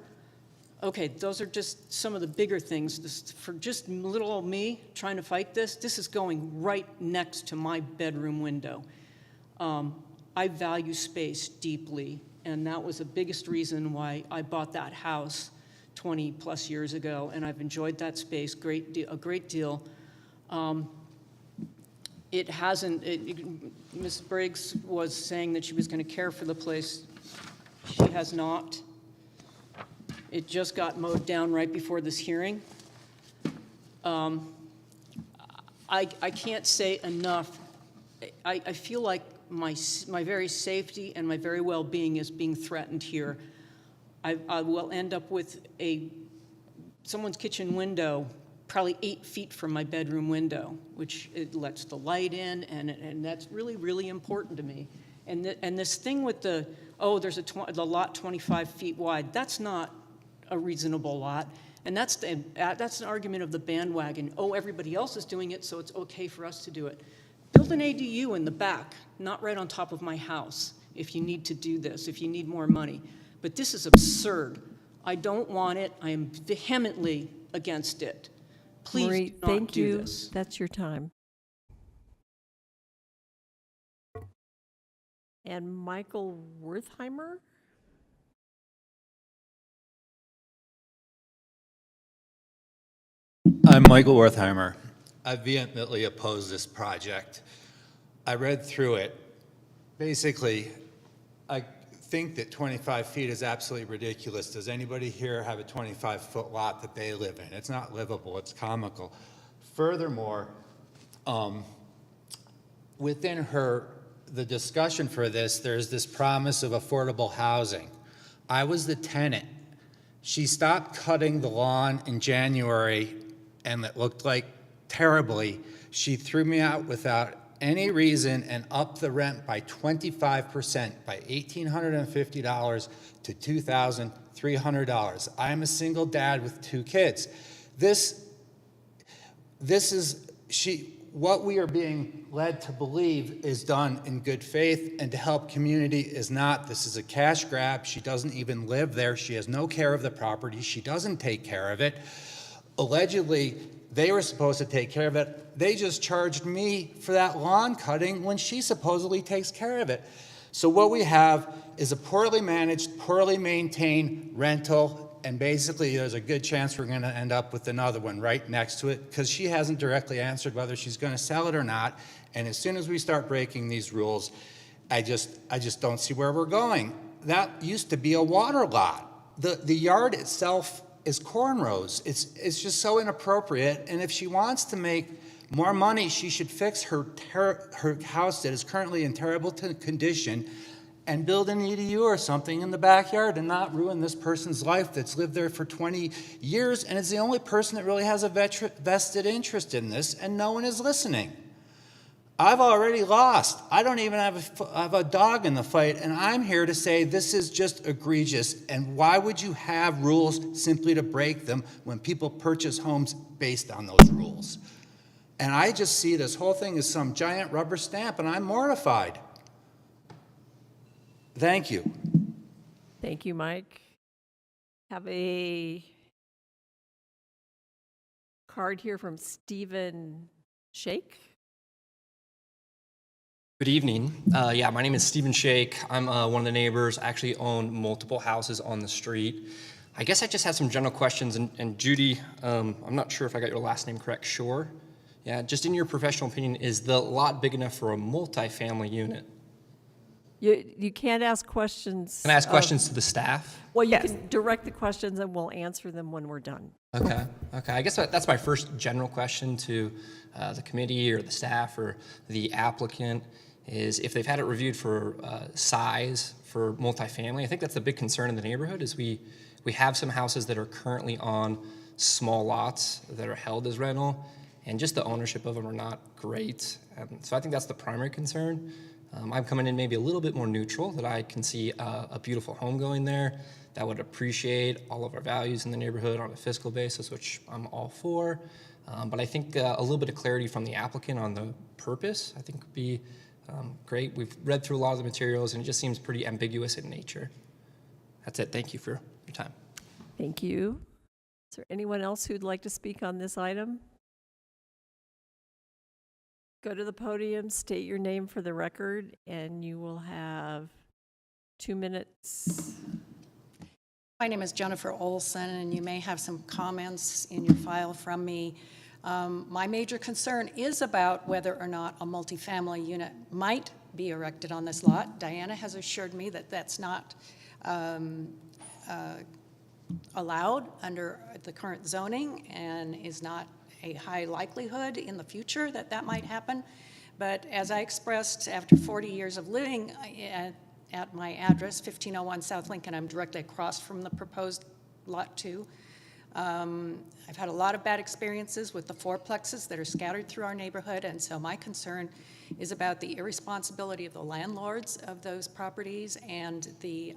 Okay, those are just some of the bigger things. For just little old me trying to fight this is going right next to my bedroom window. I value space deeply, and that was the biggest reason why I bought that house 20 plus years ago, and I've enjoyed that space a great deal. It hasn't, Ms. Briggs was saying that she was going to care for the place. She has not. It just got mowed down right before this hearing. I can't say enough. I feel like my very safety and my very well-being is being threatened here. I will end up with someone's kitchen window probably 8 feet from my bedroom window, which it lets the light in, and that's really, really important to me. And this thing with the lot 25 feet wide, that's not a reasonable lot. And that's an argument of the bandwagon. Oh, everybody else is doing it, so it's okay for us to do it. Build an ADU in the back, not right on top of my house, if you need to do this, if you need more money. But this is absurd. I don't want it. I am vehemently against it. Please
Marie,
do not
thank
do
you.
this.
That's your time. And Michael Wertheimer?
I'm Michael Wertheimer. I vehemently oppose this project. I read through it. Basically, I think that 25 feet is absolutely ridiculous. Does anybody here have a 25-foot lot that they live in? It's not livable. It's comical. Furthermore, within the discussion for this, there's this promise of affordable housing. I was the tenant. She stopped cutting the lawn in January, and it looked like terribly. She threw me out without any reason and upped the rent by 25%, by $1,850 to $2,300. I'm a single dad with 2 kids. What we are being led to believe is done in good faith and to help community is not. This is a cash grab. She doesn't even live there. She has no care of the property. She doesn't take care of it. Allegedly, they were supposed to take care of it. They just charged me for that lawn cutting when she supposedly takes care of it. So what we have is a poorly managed, poorly maintained rental, and basically there's a good chance we're going to end up with another one right next to it because she hasn't directly answered whether she's going to sell it or not. And as soon as we start breaking these rules, I just don't see where we're going. That used to be a water lot. The yard itself is cornrows. It's just so inappropriate. And if she wants to make more money, she should fix her house that is currently in terrible condition and build an EDU or something in the backyard and not ruin this person's life that's lived there for 20 years and is the only person that really has a vested interest in this, and no one is listening. I've already lost. I don't even have a dog in the fight, and I'm here to say this is just egregious, and why would you have rules simply to break them when people purchase homes based on those rules? And I just see this whole thing as some giant rubber stamp, and I'm mortified. Thank you.
Thank you, Mike. Have a card here from Stephen Shake.
Good evening. Yeah, my name is Stephen Shake. I'm one of the neighbors. I actually own multiple houses on the street. I guess I just had some general questions. And Judy, I'm not sure if I got your last name correct. Shore? Yeah, just in your professional opinion, is the lot big enough for a multifamily unit?
You can't ask questions.
Can I ask questions to the staff?
Well, you can direct the questions and we'll answer them when we're done.
Okay. I guess that's my first general question to the committee or the staff or the applicant is if they've had it reviewed for size for multifamily. I think that's a big concern in the neighborhood is we have some houses that are currently on small lots that are held as rental and just the ownership of them are not great. So I think that's the primary concern. I'm coming in maybe a little bit more neutral, that I can see a beautiful home going there that would appreciate all of our values in the neighborhood on a fiscal basis, which I'm all for. But I think a little bit of clarity from the applicant on the purpose, I think would be great. We've read through a lot of the materials and it just seems pretty ambiguous in nature. That's it. Thank you for your time.
Thank you. Is there anyone else who'd like to speak on this item? Go to the podium, state your name for the record, and you will have 2 minutes.
My name is Jennifer Olson, and you may have some comments in your file from me. My major concern is about whether or not a multifamily unit might be erected on this lot. Diana has assured me that that's not allowed under the current zoning and is not a high likelihood in the future that that might happen. But as I expressed, after 40 years of living at my address, 1501 South Lincoln, I'm directly across from the proposed Lot 2. I've had a lot of bad experiences with the fourplexes that are scattered through our neighborhood, and so my concern is about the irresponsibility of the landlords of those properties and the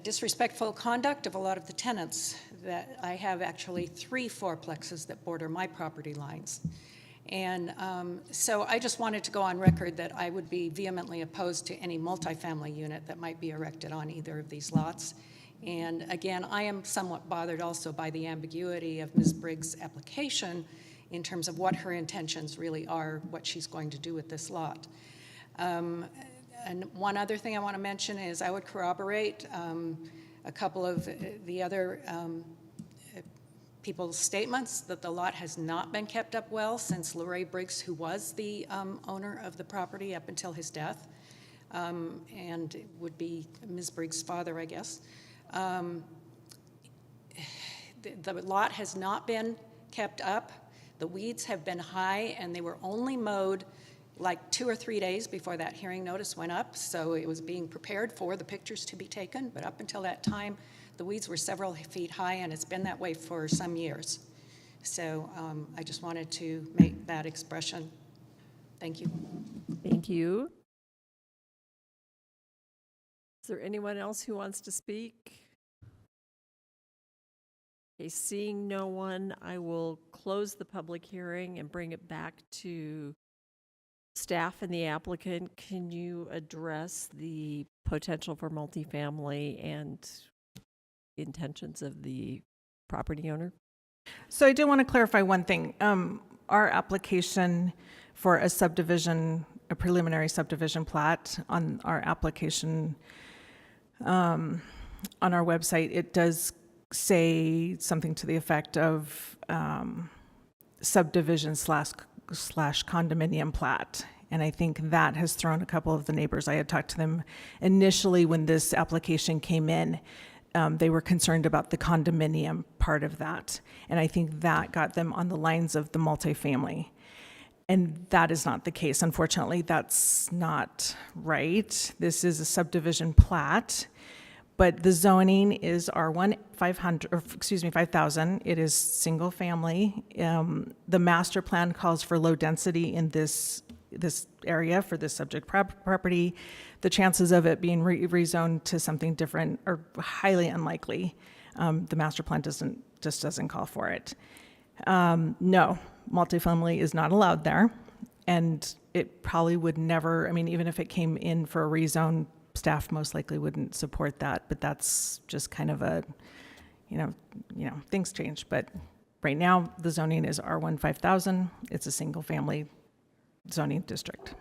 disrespectful conduct of a lot of the tenants. That I have actually 3 fourplexes that border my property lines. And so I just wanted to go on record that I would be vehemently opposed to any multifamily unit that might be erected on either of these lots. And again, I am somewhat bothered also by the ambiguity of Ms. Briggs' application in terms of what her intentions really are, what she's going to do with this lot. And one other thing I want to mention is I would corroborate a couple of the other people's statements that the lot has not been kept up well since Leroy Briggs, who was the owner of the property up until his death, and would be Ms. Briggs' father, I guess. The lot has not been kept up. The weeds have been high, and they were only mowed like 2 or 3 days before that hearing notice went up, so it was being prepared for the pictures to be taken, but up until that time, the weeds were several feet high, and it's been that way for some years. So I just wanted to make that expression. Thank you.
Thank you. Is there anyone else who wants to speak? Okay, seeing no one, I will close the public hearing and bring it back to staff and the applicant. Can you address the potential for multifamily and intentions of the property owner?
So I do want to clarify one thing. Our application for a subdivision, a preliminary subdivision plat on our application on our website, it does say something to the effect of subdivision slash condominium plat. And I think that has thrown a couple of the neighbors. I had talked to them initially when this application came in. They were concerned about the condominium part of that. And I think that got them on the lines of the multifamily. And that is not the case. Unfortunately, that's not right. This is a subdivision plat, but the zoning is R1 5000. It is single family. The master plan calls for low density in this area for this subject property. The chances of it being rezoned to something different are highly unlikely. The master plan just doesn't call for it. No, multifamily is not allowed there, and it probably would never. I mean, even if it came in for a rezone, staff most likely wouldn't support that. But that's just kind of a, things change. But right now, the zoning is R1 5000. It's a single family zoning district.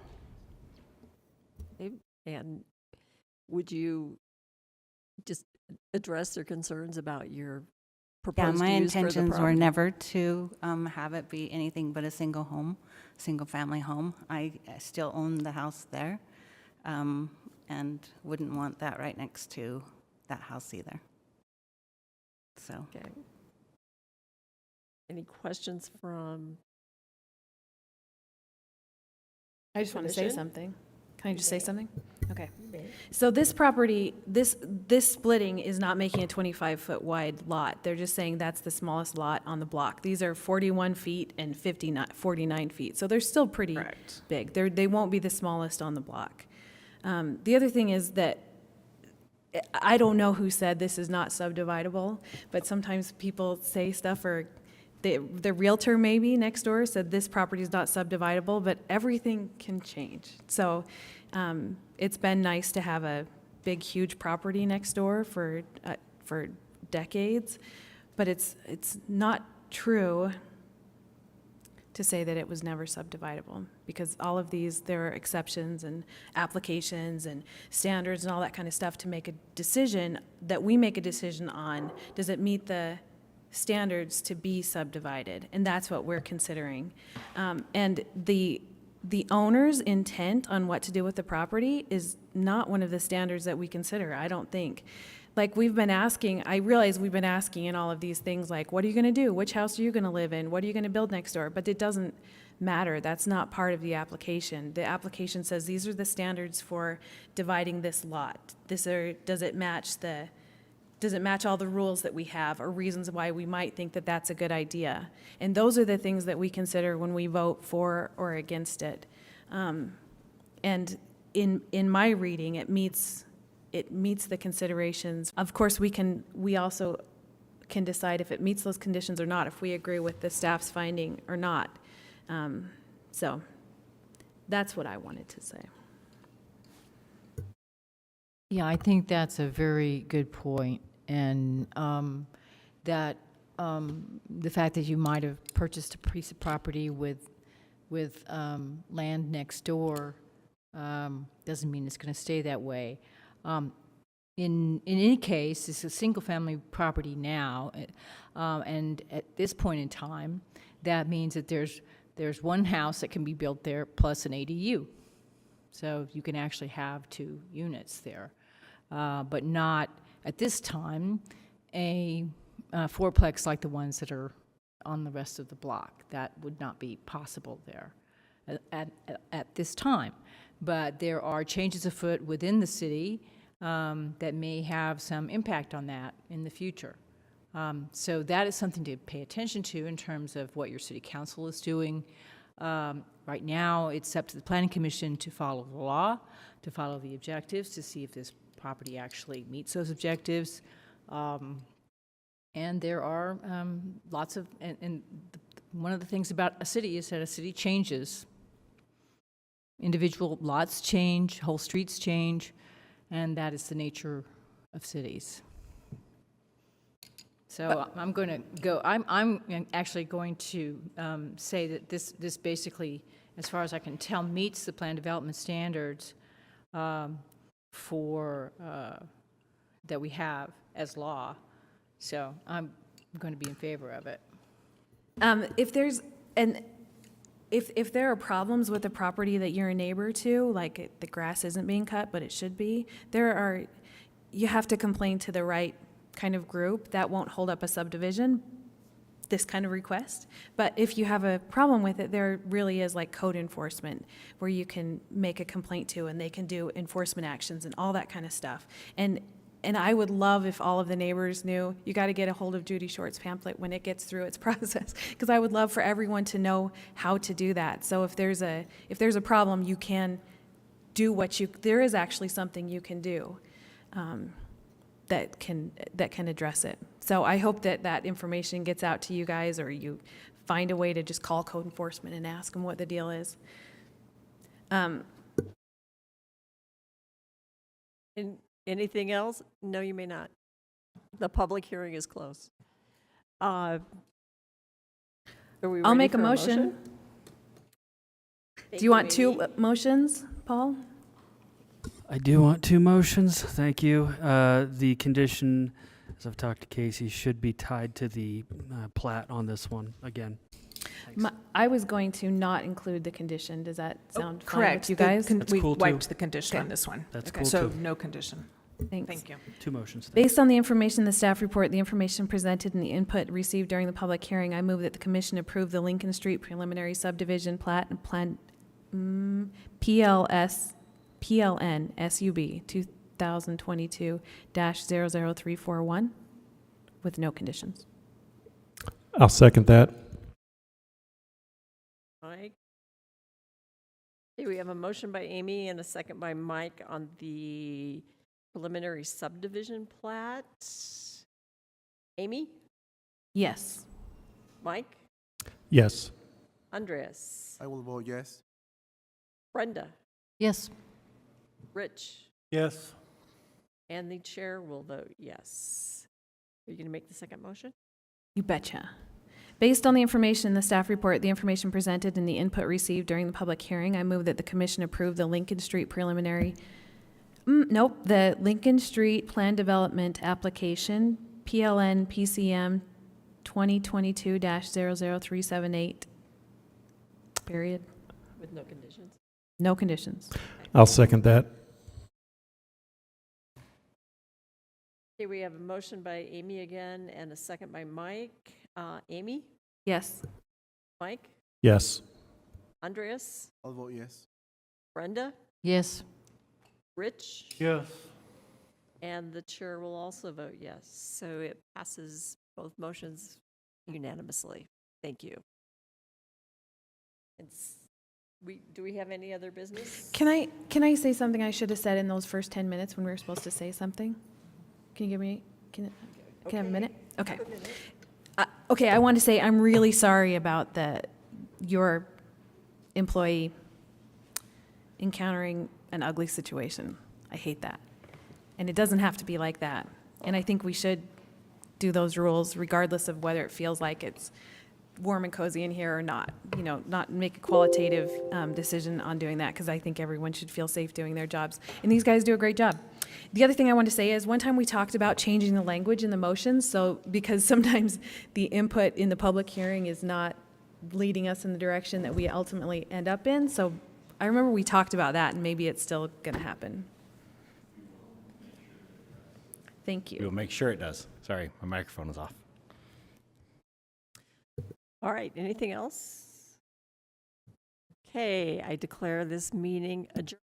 And would you just address their concerns about your proposed
my
use for the
intentions were
property?
never to have it be anything but a single family home. I still own the house there, and wouldn't want that right next to that house either. So.
Okay. Any questions from?
I just want to say
Commission?
something. Can I just say something? Okay.
may.
So this property, this splitting is not making a 25-foot wide lot. They're just saying that's the smallest lot on the block. These are 41 feet and 49 feet. So they're still pretty big. They won't be the smallest on the block. The other thing is that I don't know who said this is not subdividable, but sometimes people say stuff, or the realtor maybe next door said this property is not subdividable, but everything can change. So it's been nice to have a big, huge property next door for decades, but it's not true to say that it was never subdividable, because all of these, there are exceptions and applications and standards and all that kind of stuff to make a decision, that we make a decision on, does it meet the standards to be subdivided? And that's what we're considering. And the owner's intent on what to do with the property is not one of the standards that we consider, I don't think. Like we've been asking, I realize we've been asking in all of these things, like, what are you going to do? Which house are you going to live in? What are you going to build next door? But it doesn't matter. That's not part of the application. The application says these are the standards for dividing this lot. Does it match the
does it match all the rules that we have, or reasons why we might think that that's a good idea? And those are the things that we consider when we vote for or against it. And in my reading, it meets the considerations. Of course, we also can decide if it meets those conditions or not, if we agree with the staff's finding or not. So that's what I wanted to say.
Yeah, I think that's a very good point. And that the fact that you might have purchased a piece of property with land next door doesn't mean it's going to stay that way. In any case, it's a single-family property now, and at this point in time, that means that there's one house that can be built there plus an ADU. So you can actually have 2 units there, but not at this time a fourplex like the ones that are on the rest of the block. That would not be possible there at this time. But there are changes afoot within the city that may have some impact on that in the future. So that is something to pay attention to in terms of what your city council is doing. Right now, it's up to the Planning Commission to follow the law, to follow the objectives, to see if this property actually meets those objectives. And there are lots of, and one of the things about a city is that a city changes. Individual lots change, whole streets change, and that is the nature of cities. So I'm going to go, I'm actually going to say that this basically, as far as I can tell, meets the plan development standards for, that we have as law. So I'm going to be in favor of it.
If there are problems with the property that you're a neighbor to, like the grass isn't being cut, but it should be, you have to complain to the right kind of group. That won't hold up a subdivision, this kind of request. But if you have a problem with it, there really is like code enforcement where you can make a complaint to, and they can do enforcement actions and all that kind of stuff. And I would love if all of the neighbors knew, you got to get a hold of Judy Short's pamphlet when it gets through its process, because I would love for everyone to know how to do that. So if there's a problem, you can do there is actually something you can do that can address it. So I hope that information gets out to you guys, or you find a way to just call code enforcement and ask them what the deal is.
Anything else? No, you may not. The public hearing is closed. Are we
I'll
ready
make a
for
motion.
Thank
Do you want
Amy.
2 motions, Paul?
I do want 2 motions. Thank you. The condition, as I've talked to Casey, should be tied to the plat on this one again.
I was going to not include the condition. Does that sound fine
Correct.
with you guys?
That's
We
cool, too.
wiped the condition
Okay.
on this one.
That's
Okay.
cool,
So
too.
no condition.
Thanks.
Thank you.
2 motions.
Based on the information in the staff report, the information presented, and the input received during the public hearing, I move that the commission approve the Lincoln Street preliminary subdivision plat and plan PLN SUB 2022-00341 with no conditions.
I'll second that.
Mike? Okay, we have a motion by Amy and a second by Mike on the preliminary subdivision plat. Amy?
Yes.
Mike?
Yes.
Andreas?
I will vote yes.
Brenda?
Yes.
Rich?
Yes.
And the chair will vote yes. Are you going to make the second motion?
You betcha. Based on the information in the staff report, the information presented, and the input received during the public hearing, I move that the commission approve the Lincoln Street preliminary, the Lincoln Street Plan Development Application, PLN PCM 2022-00378, period.
With no conditions?
No conditions.
I'll second that.
Okay, we have a motion by Amy again and a second by Mike. Amy?
Yes.
Mike?
Yes.
Andreas?
I'll vote yes.
Brenda?
Yes.
Rich?
Yes.
And the chair will also vote yes. So it passes both motions unanimously. Thank you. Do we have any other business?
Can I say something I should have said in those first 10 minutes when we were supposed to say something? Can you give me, can I have a minute? Okay. Okay, I want to say I'm really sorry about your employee encountering an ugly situation. I hate that. And it doesn't have to be like that. And I think we should do those rules regardless of whether it feels like it's warm and cozy in here or not. You know, not make a qualitative decision on doing that, because I think everyone should feel safe doing their jobs. And these guys do a great job. The other thing I want to say is one time we talked about changing the language in the motions, so because sometimes the input in the public hearing is not leading us in the direction that we ultimately end up in. So I remember we talked about that, and maybe it's still going to happen. Thank you.
We'll make sure it does. Sorry, my microphone is off.
All right, anything else? Okay, I declare this meeting adjourned.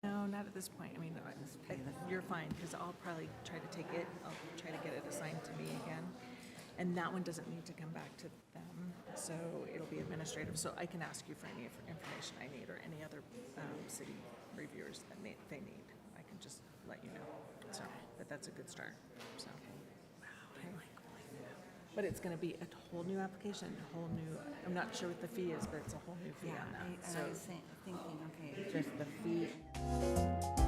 No, not at this point. I mean, you're fine, because I'll probably try to take it, I'll try to get it assigned to me again. And that one doesn't need to come back to them, so it'll be administrative. So I can ask you for any information I need, or any other city reviewers that they need. I can just let you know. So, but that's a good start, so. Okay. But it's gonna be a whole new application, a whole new, I'm not sure what the fee is, but it's a whole new fee on that.
I was thinking, okay, just the fee.